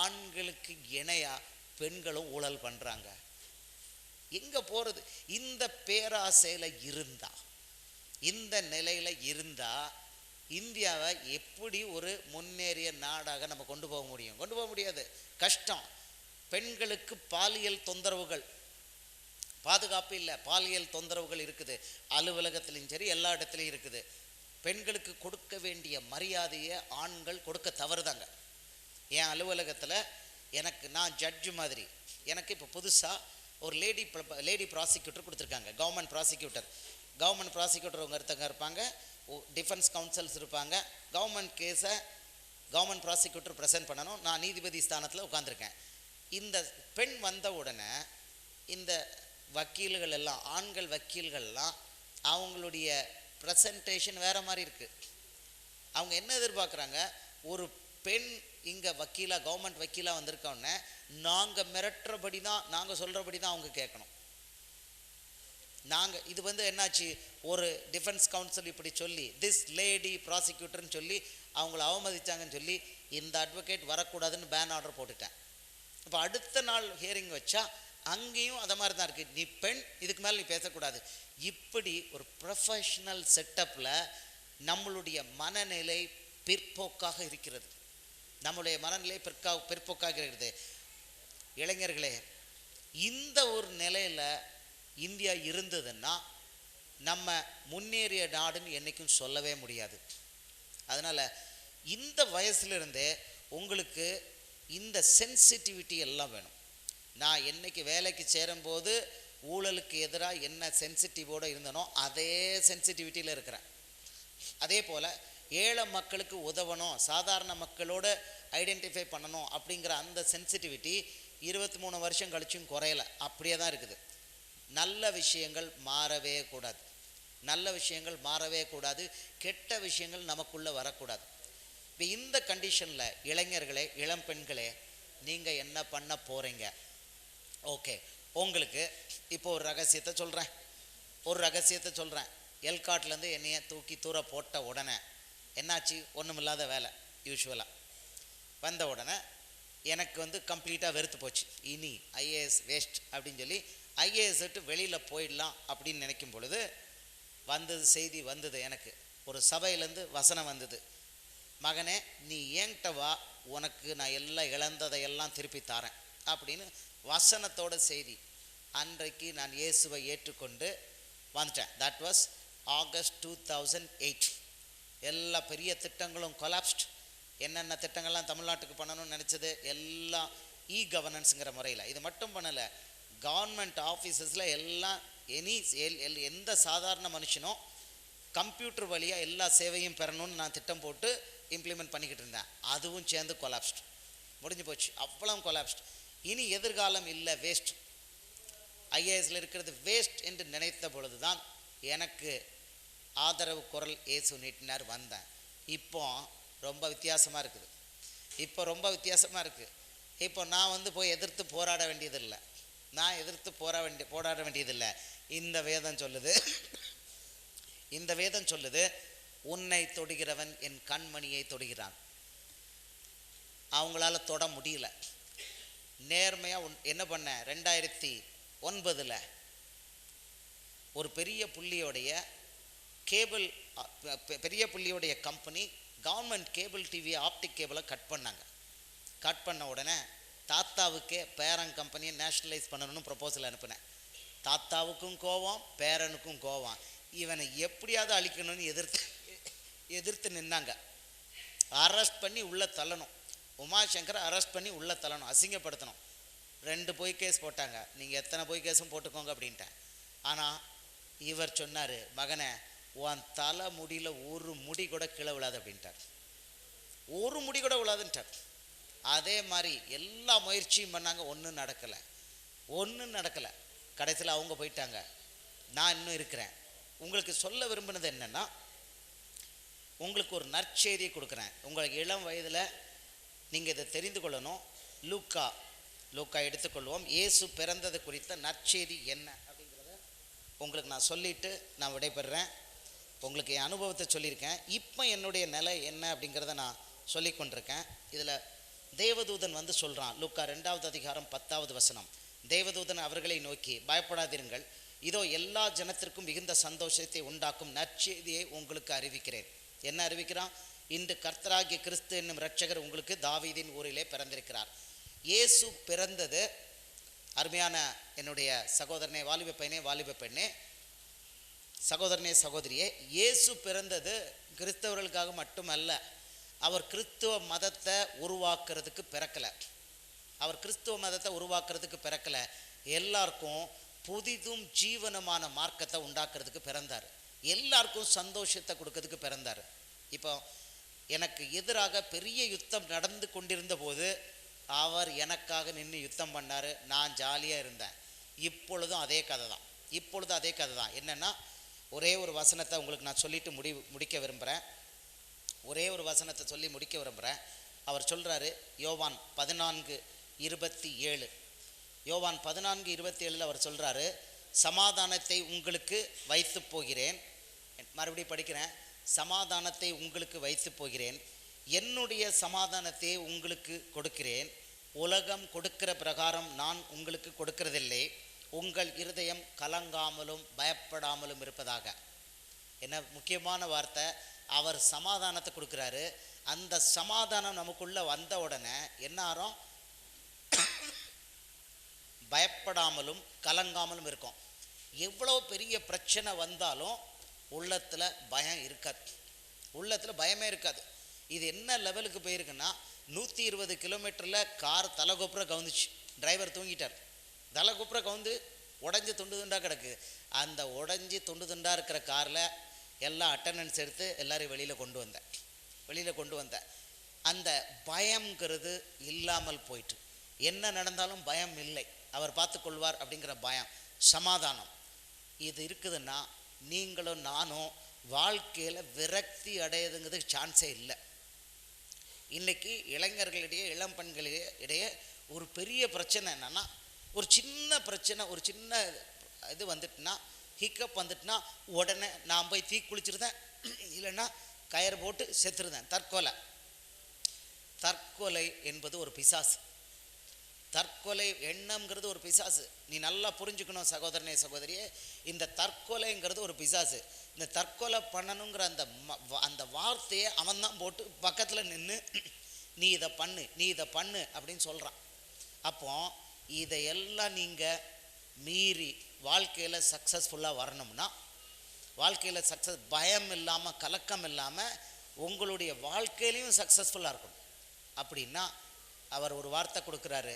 ஆண்களுக்கு இணையாக பெண்களும் ஊழல் பண்ணுறாங்க. எங்கே போகிறது? இந்த பேராசையில் இருந்தா, இந்த நிலையில் இருந்தால் இந்தியாவை எப்படி ஒரு முன்னேறிய நாடாக நம்ம கொண்டு போக முடியாது. கஷ்டம். பெண்களுக்கு பாலியல் தொந்தரவுகள், பாதுகாப்பு இல்லை, பாலியல் தொந்தரவுகள் இருக்குது. அலுவலகத்திலையும் சரி, எல்லா இடத்துலையும் இருக்குது. பெண்களுக்கு கொடுக்க வேண்டிய மரியாதையை ஆண்கள் கொடுக்க தவறுதாங்க. என் அலுவலகத்தில் நான் ஜட்ஜு மாதிரி, எனக்கு இப்போ புதுசாக ஒரு லேடி ப்ராசிக்யூட்டர் கொடுத்துருக்காங்க. கவர்மெண்ட் ப்ராசிக்யூட்டர் ஒருத்தங்க இருப்பாங்க, டிஃபென்ஸ் கவுன்சில்ஸ் இருப்பாங்க. கவர்மெண்ட் கேஸை கவர்மெண்ட் ப்ராசிக்யூட்டர் ப்ரெசென்ட் பண்ணணும். நான் நீதிபதி ஸ்தானத்தில் உட்காந்துருக்கேன். இந்த பெண் வந்த உடனே இந்த வக்கீல்கள் எல்லாம், ஆண்கள் வக்கீல்கள்லாம் அவங்களுடைய ப்ரெசன்டேஷன் வேறு மாதிரி இருக்குது. அவங்க என்ன எதிர்பார்க்குறாங்க? ஒரு பெண் இங்கே கவர்மெண்ட் வக்கீலாக வந்திருக்கோன்னே நாங்கள் மிரட்டுறபடி தான், நாங்கள் சொல்கிறபடி தான் அவங்க கேட்கணும். இது என்னாச்சு, ஒரு டிஃபென்ஸ் கவுன்சில் இப்படி சொல்லி திஸ் லேடி ப்ராசிக்யூட்டர்னு சொல்லி அவங்கள அவமதித்தாங்கன்னு சொல்லி இந்த அட்வொகேட் வரக்கூடாதுன்னு பேன் ஆர்டர் போட்டுட்டேன். இப்போ அடுத்த நாள் ஹியரிங் வச்சா அங்கேயும் அதை மாதிரி தான் இருக்குது. நீ பெண், இதுக்கு மேலே நீ பேசக்கூடாது. இப்படி ஒரு ப்ரொஃபஷ்னல் செட்டப்பில் நம்மளுடைய மனநிலை பிற்போக்காக இருக்கிறது. பிற்போக்காக இருக்கிறது. இளைஞர்களே, இந்த ஒரு நிலையில் இந்தியா இருந்ததுன்னா நம்ம முன்னேறிய நாடுன்னு என்றைக்கும் சொல்லவே முடியாது. அதனால் இந்த வயசுலேருந்தே உங்களுக்கு இந்த சென்சிட்டிவிட்டி எல்லாம் வேணும். நான் என்றைக்கு வேலைக்கு சேரும்போது ஊழலுக்கு எதிராக என்ன சென்சிட்டிவோடு இருந்தனோ அதே சென்சிட்டிவிட்டியில் இருக்கிறேன். அதே போல் ஏழை மக்களுக்கு உதவணும், சாதாரண மக்களோடு ஐடென்டிஃபை பண்ணணும் அப்படிங்கிற அந்த சென்சிட்டிவிட்டி 23 வருஷம் கழிச்சும் குறையலை, அப்படியே தான் இருக்குது. நல்ல விஷயங்கள் மாறவே கூடாது. கெட்ட விஷயங்கள் நமக்குள்ளே வரக்கூடாது. இப்போ இந்த கண்டிஷனில் இளைஞர்களே, இளம் பெண்களே, நீங்கள் என்ன பண்ண போகிறீங்க? ஓகே, உங்களுக்கு இப்போ ஒரு ரகசியத்தை சொல்கிறேன். எல்காட்லேருந்து என்னைய தூக்கி தூர போட்ட உடனே என்னாச்சு? ஒன்றுமில்லாத வேலை யூஸ்வலாக வந்த உடனே எனக்கு கம்ப்ளீட்டாக வெறுத்து போச்சு. இனி ஐஏஎஸ் வேஸ்ட் அப்படின்னு சொல்லி ஐஏஎஸ் விட்டு வெளியில் போயிடலாம் அப்படின்னு நினைக்கும் பொழுது செய்தி வந்தது. எனக்கு ஒரு சபையிலேருந்து வசனம் வந்தது, மகனே நீ ஏன்கிட்ட வா, உனக்கு நான் எல்லாம் இழந்ததையெல்லாம் திருப்பி தரேன் அப்படின்னு வசனத்தோட செய்தி. அன்றைக்கு நான் இயேசுவை ஏற்றுக்கொண்டு வந்துட்டேன். That was August 2008. எல்லா பெரிய திட்டங்களும் கொலாப்ஸ்ட். என்னென்ன திட்டங்கள்லாம் தமிழ்நாட்டுக்கு பண்ணணும்னு நினச்சது எல்லாம் கவர்னன்ஸுங்கிற முறையில். இது மட்டும் பண்ணலை, கவர்மெண்ட் ஆஃபீஸஸில் எல்லாம் எந்த சாதாரண மனுஷனும் கம்ப்யூட்டர் வழியாக எல்லா சேவையும் பெறணும்னு நான் திட்டம் போட்டு இம்ப்ளிமெண்ட் பண்ணிக்கிட்டு இருந்தேன். அதுவும் சேர்ந்து கொலாப்ஸ்ட், முடிஞ்சு போச்சு. அவ்வளோ கொலாப்ஸ்ட். இனி எதிர்காலம் இல்லை, வேஸ்ட். ஐஏஎஸில் இருக்கிறது வேஸ்ட் என்று நினைத்த பொழுது தான் எனக்கு ஆதரவு குரல் இயேசு நீட்டினார் வந்தேன். இப்போ ரொம்ப வித்தியாசமாக இருக்குது. இப்போ நான் போய் எதிர்த்து போராட வேண்டியதில்லை. இந்த வேதம் சொல்லுது, உன்னை தொடுகிறவன் என் கண்மணியை தொடுகிறான். அவங்களால தொட முடியல. நேர்மையாக என்ன பண்ண, 2009 ஒரு பெரிய புள்ளியோடைய company government cable TV optic கேபிளை கட் பண்ண உடனே தாத்தாவுக்கே பேரன் கம்பெனியை நேஷ்னலைஸ் பண்ணணும்னு ப்ரொபோசல் அனுப்பினேன். தாத்தாவுக்கும் கோவம், பேரனுக்கும் கோவம். இவனை எப்படியாவது அழிக்கணும்னு எதிர்த்து நின்னாங்க. அரெஸ்ட் பண்ணி உள்ளே தள்ளணும். உமாசங்கரை அரெஸ்ட் பண்ணி உள்ளே தள்ளணும், அசிங்கப்படுத்தணும். 2 பொய் கேஸ் போட்டாங்க. நீங்கள் எத்தனை பொய் கேஸும் போட்டுக்கோங்க அப்படின்ட்டேன். ஆனால் இவர் சொன்னார், மகனை உன் தலை முடியில் ஒரு முடி கூட கீழே விழாது அப்படின்ட்டார். ஒரு முடி கூட விழாதுன்ட்டார். அதே மாதிரி எல்லா முயற்சியும் பண்ணாங்க, ஒன்றும் நடக்கலை. கடைசியில் அவங்க போயிட்டாங்க. நான் இன்னும் இருக்கிறேன். உங்களுக்கு சொல்ல விரும்பினது என்னென்னா, உங்களுக்கு ஒரு நற்செய்தியை கொடுக்குறேன். உங்களுக்கு இளம் வயதில் நீங்கள் இதை தெரிந்து கொள்ளணும். லூக்கா எடுத்துக்கொள்வோம். இயேசு பிறந்தது குறித்த நற்செய்தி என்ன அப்படிங்கிறத உங்களுக்கு நான் சொல்லிவிட்டு நான் விடைபெறுறேன். உங்களுக்கு என் அனுபவத்தை சொல்லியிருக்கேன். இப்போ என்னுடைய நிலை என்ன அப்படிங்கிறத நான் சொல்லி கொண்டிருக்கேன். இதில் தேவதூதன் வந்து சொல்கிறான். லூக்கா 2வது அதிகாரம் 10வது வசனம். தேவதூதன் அவர்களை நோக்கி, பயப்படாதீர்கள், இதோ எல்லா ஜனத்திற்கும் மிகுந்த சந்தோஷத்தை உண்டாக்கும் நற்செய்தியை உங்களுக்கு அறிவிக்கிறேன். என்ன அறிவிக்கிறான்? இன்று கர்த்தராகிய கிறிஸ்து என்னும் இரட்சகர் உங்களுக்கு தாவீதின் ஊரிலே பிறந்திருக்கிறார். இயேசு பிறந்தது, அருமையான என்னுடைய சகோதரனே, வாலிப பையனே, வாலிப பெண்ணே, சகோதரனே, சகோதரியே, இயேசு பிறந்தது கிறிஸ்தவர்களுக்காக மட்டுமல்ல. அவர் கிறிஸ்துவ மதத்தை உருவாக்குறதுக்கு பிறக்கலை. எல்லாருக்கும் புதிதும் ஜீவனமான மார்க்கத்தை உண்டாக்குறதுக்கு பிறந்தார். எல்லாருக்கும் சந்தோஷத்தை கொடுக்கறதுக்கு பிறந்தார். இப்போ எனக்கு எதிராக பெரிய யுத்தம் நடந்து கொண்டிருந்த போது அவர் எனக்காக நின்று யுத்தம் பண்ணார். நான் ஜாலியாக இருந்தேன். இப்பொழுதும் அதே கதை தான். என்னென்னா, ஒரே ஒரு வசனத்தை உங்களுக்கு நான் சொல்லிட்டு முடிக்க விரும்புகிறேன். அவர் சொல்கிறாரு, யோவான் 14:27. யோவான் 14:27 அவர் சொல்கிறாரு, சமாதானத்தை உங்களுக்கு வைத்து போகிறேன். மறுபடியும் படிக்கிறேன். சமாதானத்தை உங்களுக்கு வைத்து போகிறேன், என்னுடைய சமாதானத்தை உங்களுக்கு கொடுக்கிறேன். உலகம் கொடுக்கிற பிரகாரம் நான் உங்களுக்கு கொடுக்கிறதில்லை. உங்கள் இருதயம் கலங்காமலும் பயப்படாமலும் இருப்பதாக. என்ன முக்கியமான வார்த்தை. அவர் சமாதானத்தை கொடுக்குறாரு. அந்த சமாதானம் நமக்குள்ளே வந்த உடனே என்ன ஆகும்? பயப்படாமலும் கலங்காமலும் இருக்கும். எவ்வளோ பெரிய பிரச்சனை வந்தாலும் உள்ளத்தில் பயமே இருக்காது. இது என்ன லெவலுக்கு போயிருக்குன்னா, 120 கிலோமீட்டரில் கார் தலைகொப்புற கவுந்துச்சு. டிரைவர் தூங்கிட்டார். தலைகொப்புற கவுந்து உடஞ்சி துண்டு துண்டாக கிடக்கு. அந்த உடஞ்சி துண்டு துண்டாக இருக்கிற காரில் எல்லாம் அட்டண்டன்ஸ் எடுத்து எல்லாரையும் வெளியில் கொண்டு வந்தேன். அந்த பயம்ங்கிறது இல்லாமல் போயிட்டு, என்ன நடந்தாலும் பயம் இல்லை, அவர் பார்த்து கொள்வார் அப்படிங்கிற பயம், சமாதானம் இது இருக்குதுன்னா நீங்களும் நானும் வாழ்க்கையில் விரக்தி அடையுதுங்கிறதுக்கு சான்ஸே இல்லை. இன்றைக்கி இளைஞர்களிடையே, இளம் பெண்களிடையே ஒரு பெரிய பிரச்சனை என்னென்னா, ஒரு சின்ன பிரச்சனை, ஒரு சின்ன இது வந்துட்டுனா, ஹிக்கப் வந்துட்டுனா உடனே நான் போய் தீ குளிச்சிருந்தேன், இல்லைன்னா கயிறு போட்டு செத்துருந்தேன். தற்கொலை என்பது ஒரு பிசாசு. தற்கொலை எண்ணம்ங்கிறது ஒரு பிசாசு. நீ நல்லா புரிஞ்சுக்கணும் சகோதரனே, சகோதரியே. இந்த தற்கொலைங்கிறது ஒரு பிசாசு. இந்த தற்கொலை பண்ணணுங்கிற அந்த வார்த்தையை அவன் தான் போட்டு பக்கத்தில் நின்று நீ இதை பண்ணு அப்படின்னு சொல்கிறான். அப்போ இதையெல்லாம் நீங்கள் மீறி வாழ்க்கையில் சக்ஸஸ்ஃபுல்லாக வரணும்னா, வாழ்க்கையில் பயம் இல்லாமல், கலக்கம் இல்லாமல் உங்களுடைய வாழ்க்கையிலையும் சக்ஸஸ்ஃபுல்லாக இருக்கணும். அப்படின்னா அவர் ஒரு வார்த்தை கொடுக்குறாரு,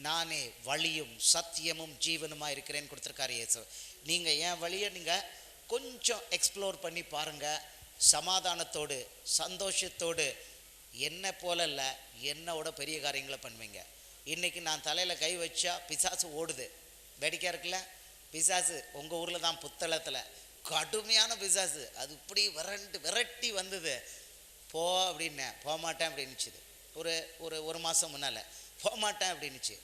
நானே வழியும் சத்தியமும் ஜீவனுமாக இருக்கிறேன்னு கொடுத்துருக்காரு இயேசு. நீங்கள் என் வழியை நீங்கள் கொஞ்சம் எக்ஸ்ப்ளோர் பண்ணி பாருங்கள். சமாதானத்தோடு, சந்தோஷத்தோடு, என்னை போல இல்லை, என்னோட பெரிய காரியங்களை பண்ணுவீங்க. இன்றைக்கி நான் தலையில் கை வச்சா பிசாசு ஓடுது. வேடிக்கையாக இருக்குல்ல? பிசாசு உங்கள் ஊரில் தான் புத்தளத்தில் கடுமையான பிசாசு. அது இப்படி விரட்டி வந்தது. அப்படின்னேன், போக மாட்டேன் அப்படின்னுச்சுது. ஒரு மாதம் முன்னால் போக மாட்டேன் அப்படின்னுச்சு.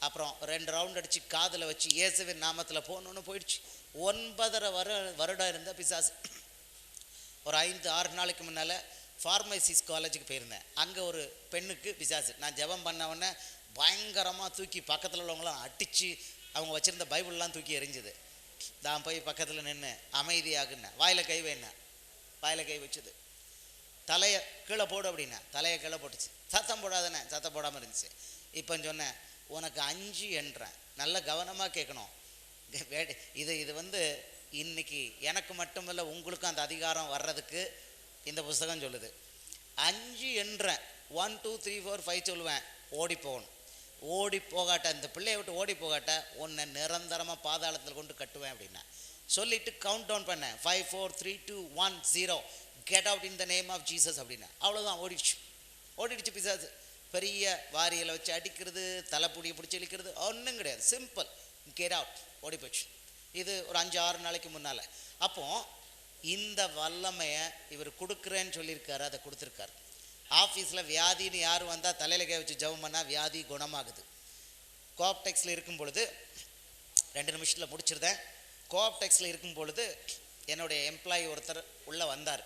அப்புறம் 2 ரவுண்ட் அடித்து காதில் வச்சு இயேசுவின் நாமத்தில் போகணுன்னு போயிடுச்சு. 9.5 வருடம் இருந்த பிசாசு. ஒரு 5-6 நாளைக்கு முன்னால் ஃபார்மசிஸ் காலேஜுக்கு போயிருந்தேன். அங்கே ஒரு பெண்ணுக்கு பிசாசு. நான் ஜெபம் பண்ணவொடனே பயங்கரமாக தூக்கி பக்கத்தில் உள்ளவங்களாம் அடித்து அவங்க வச்சுருந்த பைபிள்லாம் தூக்கி எரிஞ்சுது. நான் போய் பக்கத்தில் நின்று அமைதியாகுன்னேன். வாயில் கை வச்சுது. தலையை கீழே போடு அப்படின்னா தலையை கீழே போட்டுச்சு. சத்தம் போடாதனே, சத்தம் போடாமல் இருந்துச்சு. இப்போ சொன்னேன், உனக்கு 5 என்றேன். நல்ல கவனமாக கேட்கணும். இது இன்னைக்கு எனக்கு மட்டுமில்லை, உங்களுக்கும் அந்த அதிகாரம் வர்றதுக்கு இந்த புஸ்தகம் சொல்லுது. 5 என்றேன். 1 2 3 4 5 சொல்லுவேன், ஓடி போகணும். ஓடி போகாட்ட, இந்த பிள்ளையை விட்டு ஓடி போகாட்ட உன்னை நிரந்தரமாக பாதாளத்தில் கொண்டு கட்டுவேன் அப்படின்னா சொல்லிட்டு கவுண்ட் டவுன் பண்ணேன். 5 4 3 2 1 0 get out in the name of Jesus அப்படின்னா அவ்வளோதான், ஓடிடுச்சு பிசாசு. பெரிய வாரியில் வச்சு அடிக்கிறது, தலைப்புடியை பிடிச்சி இழுக்கிறது ஒன்றும் கிடையாது, சிம்பிள், கெட் அவுட், ஓடி போச்சு. இது ஒரு 5-6 நாளைக்கு முன்னால். அப்போது இந்த வல்லமையை இவர் கொடுக்குறேன்னு சொல்லியிருக்காரு, அதை கொடுத்துருக்காரு. ஆஃபீஸில் வியாதின்னு யார் வந்தால் தலையில் கை வச்சு ஜெபம் பண்ணால் வியாதி குணமாகுது. கோஆப்டெக்ஸில் இருக்கும் பொழுது 2 நிமிஷத்தில் முடிச்சிருந்தேன். கோஆப்டெக்ஸில் இருக்கும் பொழுது என்னுடைய எம்ப்ளாயி ஒருத்தர் உள்ளே வந்தார்,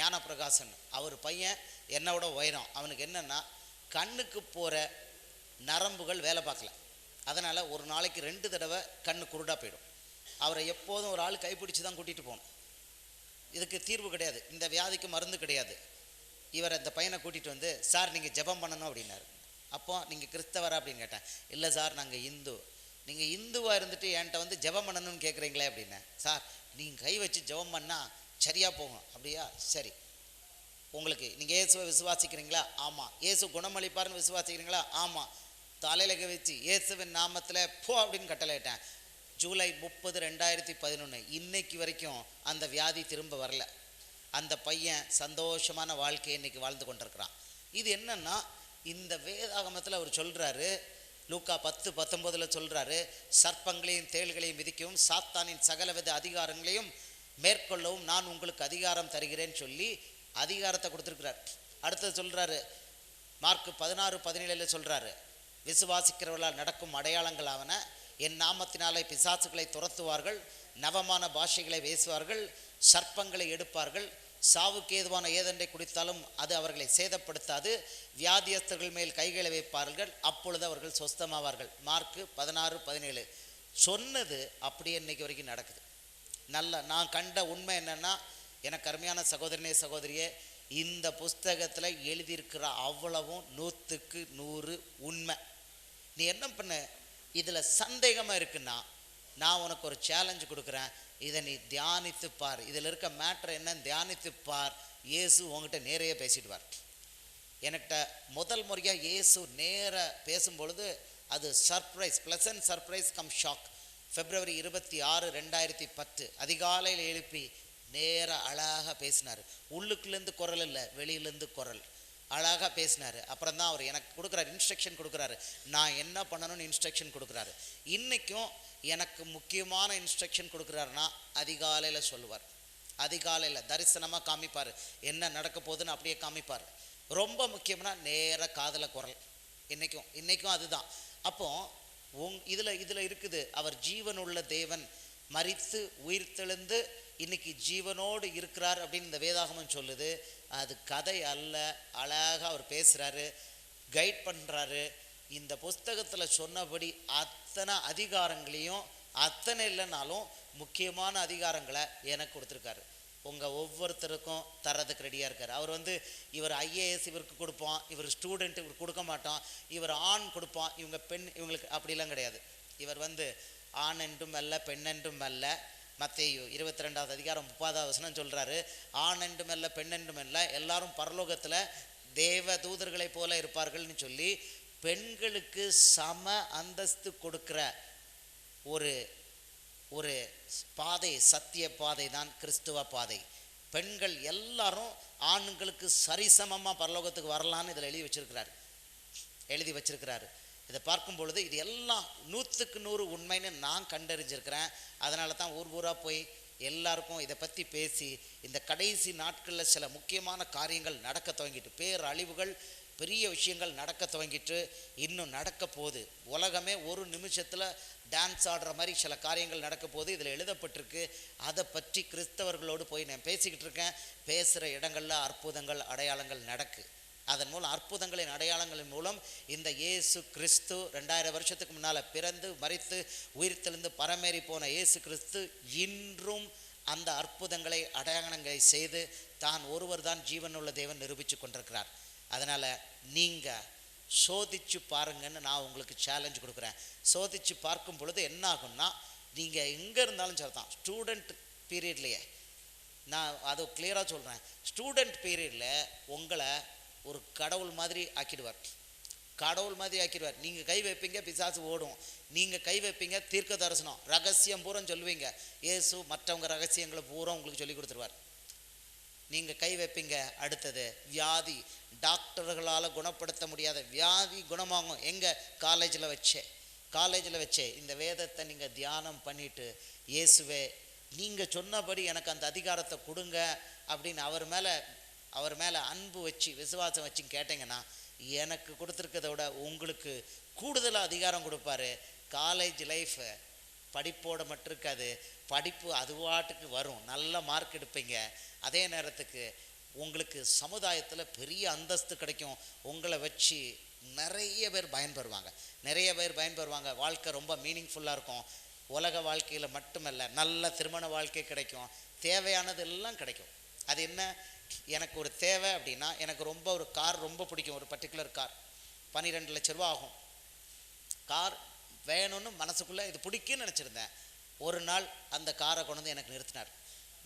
ஞானப்பிரகாசன். அவர் பையன் என்னோட உயரம். அவனுக்கு என்னென்னா கண்ணுக்கு போகிற நரம்புகள் வேலை பார்க்கல. அதனால் ஒரு நாளைக்கு 2 தடவை கண்ணு குருடாக போயிடும். அவரை எப்போதும் ஒரு ஆள் கைப்பிடிச்சி தான் கூட்டிகிட்டு போகணும். இதுக்கு தீர்வு கிடையாது, இந்த வியாதிக்கு மருந்து கிடையாது. இவர் அந்த பையனை கூட்டிகிட்டு வந்து, சார் நீங்கள் ஜெபம் பண்ணணும் அப்படின்னாரு. அப்போ நீங்கள் கிறிஸ்தவரா அப்படின்னு கேட்டேன். இல்லை சார், நாங்கள் இந்து. நீங்கள் இந்துவாக இருந்துட்டு என்கிட்ட வந்து ஜெபம் பண்ணணும்னு கேட்குறீங்களே அப்படின்னேன். சார் நீங்கள் கை வச்சு ஜெபம் பண்ணால் சரியாக போகும். அப்படியா, சரி. உங்களுக்கு நீங்கள் இயேசுவை விசுவாசிக்கிறீங்களா? ஆமாம். இயேசு குணமளிப்பார்னு விசுவாசிக்கிறீங்களா? ஆமாம். தலையில் கை வச்சு இயேசுவின் நாமத்தில் போ அப்படின்னு கட்டளையிட்டேன். ஜூலை 30 2011 இன்னைக்கு வரைக்கும் அந்த வியாதி திரும்ப வரல. அந்த பையன் சந்தோஷமான வாழ்க்கையை இன்னைக்கு வாழ்ந்து கொண்டிருக்கிறான். இது என்னன்னா, இந்த வேதாகமத்தில் அவர் சொல்கிறாரு, லூக்கா 10:19 சொல்கிறாரு, சர்ப்பங்களையும் தேள்களையும் மிதிக்கவும் சாத்தானின் சகலவித அதிகாரங்களையும் மேற்கொள்ளவும் நான் உங்களுக்கு அதிகாரம் தருகிறேன்னு சொல்லி அதிகாரத்தை கொடுத்துருக்கிறார். அடுத்தது சொல்கிறாரு, மார்க் 16:17 சொல்கிறாரு, விசுவாசிக்கிறவர்களால் நடக்கும் அடையாளங்கள் ஆவன, என் நாமத்தினாலே பிசாசுகளை துரத்துவார்கள், நவமான பாஷைகளை பேசுவார்கள், சர்ப்பங்களை எடுப்பார்கள், சாவுக்கு ஏதுவான ஏதென்றை குடித்தாலும் அது அவர்களை சேதப்படுத்தாது, வியாதியஸ்தர்கள் மேல் கைகளை வைப்பார்கள், அப்பொழுது அவர்கள் சொஸ்தமாவார்கள். மார்க் 16:17 சொன்னது அப்படியே இன்னைக்கு வரைக்கும் நடக்குது. நான் கண்ட உண்மை என்னென்னா, எனக்கு அருமையான சகோதரனே சகோதரியே, இந்த புஸ்தகத்தில் எழுதியிருக்கிற அவ்வளவும் 100க்கு 100 உண்மை. நீ என்ன பண்ண, இதில் சந்தேகமாக இருக்குன்னா நான் உனக்கு ஒரு சேலஞ்சு கொடுக்குறேன், இதை நீ தியானித்து பார். இதில் இருக்க மேட்ரு என்னன்னு தியானித்து பார். இயேசு உங்ககிட்ட நேரையே பேசிடுவார். என்கிட்ட முதல் முறையாக இயேசு நேர பேசும்பொழுது அது surprise, pleasant surprise come shock. February 26 2010 அதிகாலையில் எழுப்பி நேராக அழகாக பேசினார். உள்ளுக்குள்ளேருந்து குரல் இல்லை, வெளியிலேருந்து குரல். அழகாக பேசினார். அப்புறம் தான் அவர் எனக்கு கொடுக்குறாரு, இன்ஸ்ட்ரக்ஷன் கொடுக்குறாரு, நான் என்ன பண்ணணும்னு இன்ஸ்ட்ரக்ஷன் கொடுக்குறாரு. இன்றைக்கும் எனக்கு முக்கியமான இன்ஸ்ட்ரக்ஷன் கொடுக்குறாருன்னா அதிகாலையில் சொல்லுவார். அதிகாலையில் தரிசனமாக காமிப்பார், என்ன நடக்க போகுதுன்னு அப்படியே காமிப்பார். ரொம்ப முக்கியம்னா நேர காதல குரல். இன்றைக்கும் அதுதான். அப்போது இதில் இருக்குது, அவர் ஜீவனுள்ள தேவன், மரித்து உயிர்த்தெழுந்து இன்னைக்கு ஜீவனோடு இருக்கிறார் அப்படின்னு இந்த வேதாகமம் சொல்லுது. அது கதை அல்ல, அழகாக அவர் பேசுகிறாரு, கைட் பண்ணுறாரு. இந்த புஸ்தகத்தில் சொன்னபடி அத்தனை அதிகாரங்களையும், அத்தனை இல்லைனாலும் முக்கியமான அதிகாரங்களை எனக்கு கொடுத்துருக்காரு. உங்கள் ஒவ்வொருத்தருக்கும் தர்றதுக்கு ரெடியாக இருக்கார். அவர் இவர் IAS இவருக்கு கொடுப்போம், இவர் ஸ்டூடெண்ட் இவருக்கு கொடுக்க மாட்டோம், இவர் ஆண் கொடுப்போம், இவங்க பெண், இவங்களுக்கு அப்படிலாம் கிடையாது. இவர் ஆண் என்றும் அல்ல பெண் என்றும் அல்ல. மத்தேயு 22 அதிகாரம் 30 சொல்கிறாரு, ஆண் என்றும் அல்ல பெண் என்றும் அல்ல, எல்லாரும் பரலோகத்தில் தேவ தூதர்களை போல இருப்பார்கள்னு சொல்லி பெண்களுக்கு சம அந்தஸ்து கொடுக்குற ஒரு பாதை, சத்திய பாதை தான் கிறிஸ்துவ பாதை. பெண்கள் எல்லாரும் ஆண்களுக்கு சரிசமமாக பரலோகத்துக்கு வரலான்னு இதில் எழுதி வச்சிருக்கிறாரு. இதை பார்க்கும் பொழுது இது எல்லாம் 100க்கு 100 உண்மைன்னு நான் கண்டறிஞ்சிருக்கிறேன். அதனால தான் ஊராக போய் எல்லாருக்கும் இதை பற்றி பேசி இந்த கடைசி நாட்களில் சில முக்கியமான காரியங்கள் நடக்க துவங்கிட்டு, பேரழிவுகள், பெரிய விஷயங்கள் நடக்க துவங்கிட்டு இன்னும் நடக்க போகுது. உலகமே ஒரு நிமிஷத்தில் டான்ஸ் ஆடுற மாதிரி சில காரியங்கள் நடக்க போகுது. இதில் எழுதப்பட்டிருக்கு. அதை பற்றி கிறிஸ்தவர்களோடு போய் நான் பேசிக்கிட்டு இருக்கேன். பேசுகிற இடங்களில் அற்புதங்கள், அடையாளங்கள் நடக்கு. அதன் மூலம் அற்புதங்களின் அடையாளங்களின் மூலம் இந்த இயேசு கிறிஸ்து 2000 வருஷத்துக்கு முன்னால் பிறந்து மரித்து உயிர்த்தெழுந்து பரமேறி போன இயேசு கிறிஸ்து இன்றும் அந்த அற்புதங்களை, அடையாளங்களை செய்து தான் ஒருவர் தான் ஜீவனுள்ள தேவன் நிரூபித்து கொண்டிருக்கிறார். அதனால் நீங்கள் சோதித்து பாருங்கன்னு நான் உங்களுக்கு சேலஞ்ச் கொடுக்குறேன். சோதித்து பார்க்கும் பொழுது என்ன ஆகும்னா, நீங்கள் எங்கே இருந்தாலும் சரி தான், ஸ்டூடெண்ட் பீரியட்லேயே நான் அதை கிளியராக சொல்கிறேன், ஸ்டூடெண்ட் பீரியடில் உங்களை ஒரு கடவுள் மாதிரி ஆக்கிடுவார். கடவுள் மாதிரி ஆக்கிடுவார். நீங்கள் கை வைப்பீங்க, பிசாசு ஓடும். நீங்கள் கை வைப்பீங்க, தீர்க்க தரிசனம் ரகசியம் பூரா சொல்லுவீங்க. இயேசு மற்றவங்க ரகசியங்களை பூரா உங்களுக்கு சொல்லி கொடுத்துருவார். நீங்கள் கை வைப்பீங்க. அடுத்தது வியாதி, டாக்டர்களால் குணப்படுத்த முடியாத வியாதி குணமாகும். எங்கள் காலேஜில் வச்சே இந்த வேதத்தை நீங்கள் தியானம் பண்ணிவிட்டு, இயேசுவே நீங்கள் சொன்னபடி எனக்கு அந்த அதிகாரத்தை கொடுங்க அப்படின்னு அவர் மேலே அன்பு வச்சு விசுவாசம் வச்சு கேட்டிங்கன்னா, எனக்கு கொடுத்துருக்கதை விட உங்களுக்கு கூடுதலாக அதிகாரம் கொடுப்பாரு. காலேஜ் லைஃப் படிப்போடு மட்டும் இருக்காது, படிப்பு அதுவாட்டுக்கு வரும், நல்ல மார்க் எடுப்பீங்க. அதே நேரத்துக்கு உங்களுக்கு சமுதாயத்தில் பெரிய அந்தஸ்து கிடைக்கும். உங்களை வச்சு நிறைய பேர் பயன்பெறுவாங்க. வாழ்க்கை ரொம்ப மீனிங்ஃபுல்லாக இருக்கும். உலக வாழ்க்கையில் மட்டுமல்ல, நல்ல திருமண வாழ்க்கை கிடைக்கும். தேவையானது எல்லாம் கிடைக்கும். அது என்ன, எனக்கு ஒரு தேவை அப்படின்னா, எனக்கு ஒரு கார் ரொம்ப பிடிக்கும். ஒரு பர்டிகுலர் கார் 12 லட்ச ரூபா ஆகும். கார் வேணும்னு மனசுக்குள்ளே இது பிடிக்குன்னு நினச்சிருந்தேன். ஒரு நாள் அந்த காரை கொண்டு வந்து எனக்கு நிறுத்தினார்.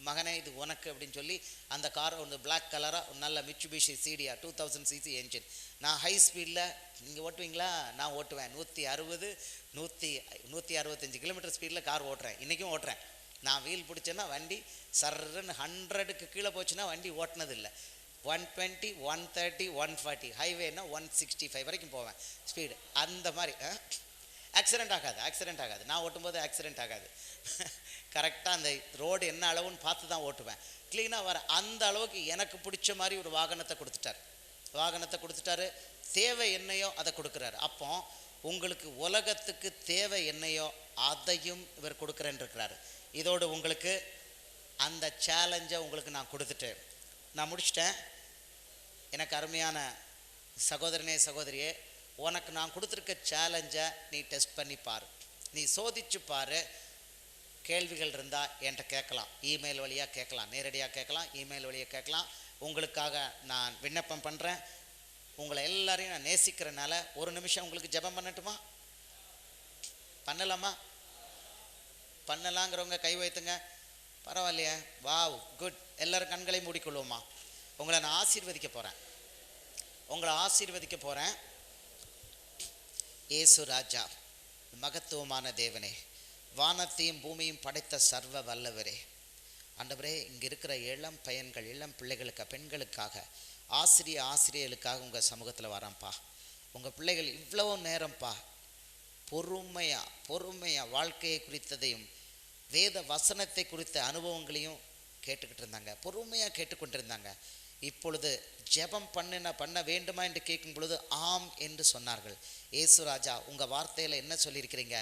மகனே இது உனக்கு அப்படின்னு சொல்லி அந்த காரை வந்து பிளாக் கலராக நல்ல மிட்சுபிஷி சிடியா 2000 cc என்ஜின். நான் ஹை ஸ்பீடில், நீங்கள் ஓட்டுவீங்களா? நான் ஓட்டுவேன். 165 கிலோமீட்டர் ஸ்பீடில் கார் ஓட்டுறேன். இன்றைக்கும் ஓட்டுறேன். நான் வீல் பிடிச்சேன்னா வண்டி சர்ன்னு 100க்கு கீழே போச்சுன்னா வண்டி ஓட்டினது இல்லை. 120, 130, 140, ஹைவேனா 165 வரைக்கும் போவேன் ஸ்பீடு. அந்த மாதிரி ஆக்சிடெண்ட் ஆகாது. நான் ஓட்டும்போது ஆக்சிடெண்ட் ஆகாது. கரெக்டாக அந்த ரோடு என்ன அளவுன்னு பார்த்து தான் ஓட்டுவேன். க்ளீனாக வர அந்த அளவுக்கு எனக்கு பிடிச்ச மாதிரி ஒரு வாகனத்தை கொடுத்துட்டாரு. தேவை என்னையோ அதை கொடுக்குறாரு. அப்போ உங்களுக்கு உலகத்துக்கு தேவை என்னையோ அதையும் இவர் கொடுக்குறேன்னு இருக்கிறாரு. இதோடு உங்களுக்கு அந்த சேலஞ்சை உங்களுக்கு நான் கொடுத்துட்டேன். நான் முடிச்சிட்டேன். எனக்கு அருமையான சகோதரனே சகோதரியே, உனக்கு நான் கொடுத்துருக்க சேலஞ்சை நீ டெஸ்ட் பண்ணி பாரு, நீ சோதிச்சு பாரு. கேள்விகள் இருந்தால் என்கிட்ட கேட்கலாம். இமெயில் வழியாக கேட்கலாம், நேரடியாக கேட்கலாம், இமெயில் வழியாக கேட்கலாம். உங்களுக்காக நான் விண்ணப்பம் பண்ணுறேன். உங்களை எல்லாரையும் நான் நேசிக்கிறனால ஒரு நிமிஷம் உங்களுக்கு ஜெபம் பண்ணட்டுமா? பண்ணலாங்கிறவங்க கை வைத்துங்க. பரவாயில்லையே, வாவ், குட். எல்லோரும் கண்களை மூடிக்கொள்வோமா? உங்களை நான் ஆசீர்வதிக்க போகிறேன். இயேசு ராஜா, மகத்துவமான தேவனே, வானத்தையும் பூமியும் படைத்த சர்வ வல்லவரே, ஆண்டவரே, இங்கே இருக்கிற இளம் பையன்கள், இளம் பிள்ளைகளுக்காக, பெண்களுக்காக, ஆசிரியர்களுக்காக உங்கள் சமூகத்தில் வரான்ப்பா. உங்கள் பிள்ளைகள் இவ்வளோ நேரம்ப்பா பொறுமையாக வாழ்க்கையை குறித்ததையும் வேத வசனத்தை குறித்த அனுபவங்களையும் கேட்டுக்கிட்டு இருந்தாங்க, பொறுமையாக கேட்டுக்கொண்டிருந்தாங்க. இப்பொழுது ஜெபம் பண்ண வேண்டுமா என்று கேட்கும் பொழுது ஆம் என்று சொன்னார்கள். இயேசு ராஜா, உங்கள் வார்த்தையில் என்ன சொல்லியிருக்கிறீங்க?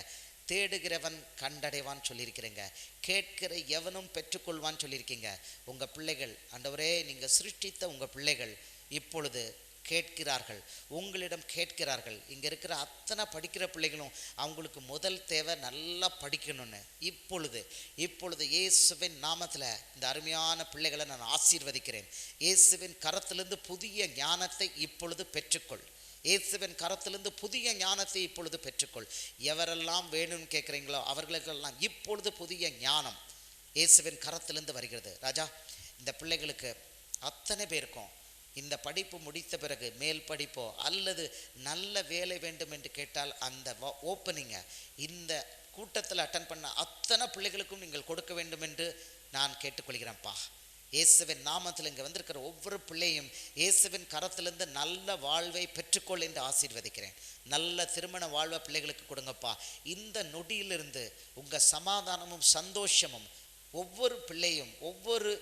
தேடுகிறவன் கண்டடைவான் சொல்லியிருக்கிறீங்க, கேட்கிற எவனும் பெற்றுக்கொள்வான்னு சொல்லியிருக்கீங்க. உங்கள் பிள்ளைகள் ஆண்டவரே, நீங்கள் சிருஷ்டித்த உங்கள் பிள்ளைகள் இப்பொழுது கேட்கிறார்கள், உங்களிடம் கேட்கிறார்கள். இங்கே இருக்கிற அத்தனை படிக்கிற பிள்ளைகளும் அவங்களுக்கு முதல் தேவை நல்லா படிக்கணும்னு. இப்பொழுது இயேசுவின் நாமத்தில் இந்த அருமையான பிள்ளைகளை நான் ஆசீர்வதிக்கிறேன். இயேசுவின் கரத்திலிருந்து புதிய ஞானத்தை இப்பொழுது பெற்றுக்கொள். இயேசுவின் கரத்திலிருந்து புதிய ஞானத்தை இப்பொழுது பெற்றுக்கொள். எவரெல்லாம் வேணும்னு கேட்குறீங்களோ அவர்களுக்கெல்லாம் இப்பொழுது புதிய ஞானம் இயேசுவின் கரத்திலிருந்து வருகிறது. ராஜா, இந்த பிள்ளைகளுக்கு அத்தனை பேருக்கும் இந்த படிப்பு முடித்த பிறகு மேல் படிப்போ அல்லது நல்ல வேலை வேண்டும் என்று கேட்டால் அந்த ஓப்பனிங்கை இந்த கூட்டத்தில் அட்டன் பண்ண அத்தனை பிள்ளைகளுக்கும் நீங்கள் கொடுக்க வேண்டும் என்று நான் கேட்டுக்கொள்கிறேன்ப்பா. இயேசுவின் நாமத்தில் இங்கே வந்திருக்கிற ஒவ்வொரு பிள்ளையும் இயேசுவின் கரத்திலிருந்து நல்ல வாழ்வை பெற்றுக்கொள் என்று ஆசீர்வதிக்கிறேன். நல்ல திருமண வாழ்வை பிள்ளைகளுக்கு கொடுங்கப்பா. இந்த நொடியிலிருந்து உங்கள் சமாதானமும் சந்தோஷமும் ஒவ்வொரு பிள்ளையும், ஒவ்வொரு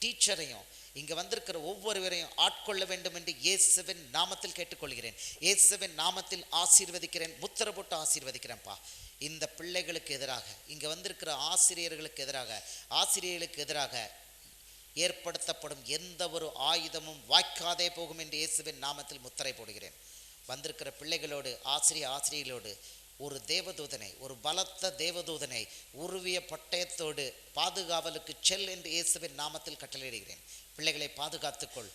டீச்சரையும், இங்கே வந்திருக்கிற ஒவ்வொருவரையும் ஆட்கொள்ள வேண்டும் என்று இயேசுவின் நாமத்தில் கேட்டுக்கொள்கிறேன். இயேசுவின் நாமத்தில் ஆசீர்வதிக்கிறேன், முத்திரை போட்டு ஆசீர்வதிக்கிறேன்ப்பா. இந்த பிள்ளைகளுக்கு எதிராக, இங்கே வந்திருக்கிற ஆசிரியர்களுக்கு எதிராக ஏற்படுத்தப்படும் எந்த ஒரு ஆயுதமும் வாய்க்காதே போகும் என்று இயேசுவின் நாமத்தில் முத்திரை போடுகிறேன். வந்திருக்கிற பிள்ளைகளோடு, ஆசிரியர்களோடு ஒரு தேவதூதனை, ஒரு பலத்த தேவதூதனை உருவிய பட்டயத்தோடு பாதுகாவலுக்கு செல் என்று இயேசுவின் நாமத்தில் கட்டளையிடுகிறேன். பிள்ளைகளை பாதுகாத்துக்கொள்.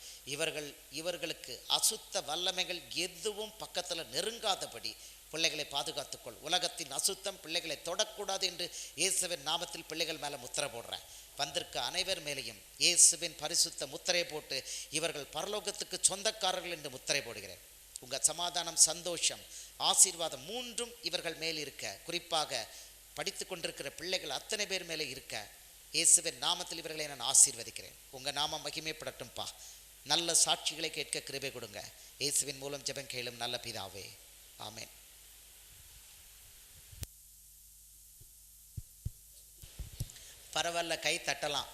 இவர்களுக்கு அசுத்த வல்லமைகள் எதுவும் பக்கத்தில் நெருங்காதபடி பிள்ளைகளை பாதுகாத்துக்கொள். உலகத்தின் அசுத்தம் பிள்ளைகளை தொடக்கூடாது என்று இயேசுவின் நாமத்தில் பிள்ளைகள் மேலே முத்திரை போடுறேன். வந்திருக்க அனைவர் மேலேயும் இயேசுவின் பரிசுத்த முத்திரை போட்டு இவர்கள் பரலோகத்துக்கு சொந்தக்காரர்கள் என்று முத்திரை போடுகிறேன். உங்கள் சமாதானம், சந்தோஷம், ஆசீர்வாதம் மூன்றும் இவர்கள் மேல் இருக்க, குறிப்பாக படித்து கொண்டிருக்கிற பிள்ளைகள் அத்தனை பேர் மேலே இருக்க இயேசுவின் நாமத்தில் இவர்களை நான் ஆசீர்வதிக்கிறேன். உங்கள் நாமம் மகிமைப்படட்டும்பா. நல்ல சாட்சிகளை கேட்க கிருபை கொடுங்க. இயேசுவின் மூலம் ஜெபம் கேளும் நல்ல பிதாவே, ஆமென். பரவாயில்ல, கை தட்டலாம்.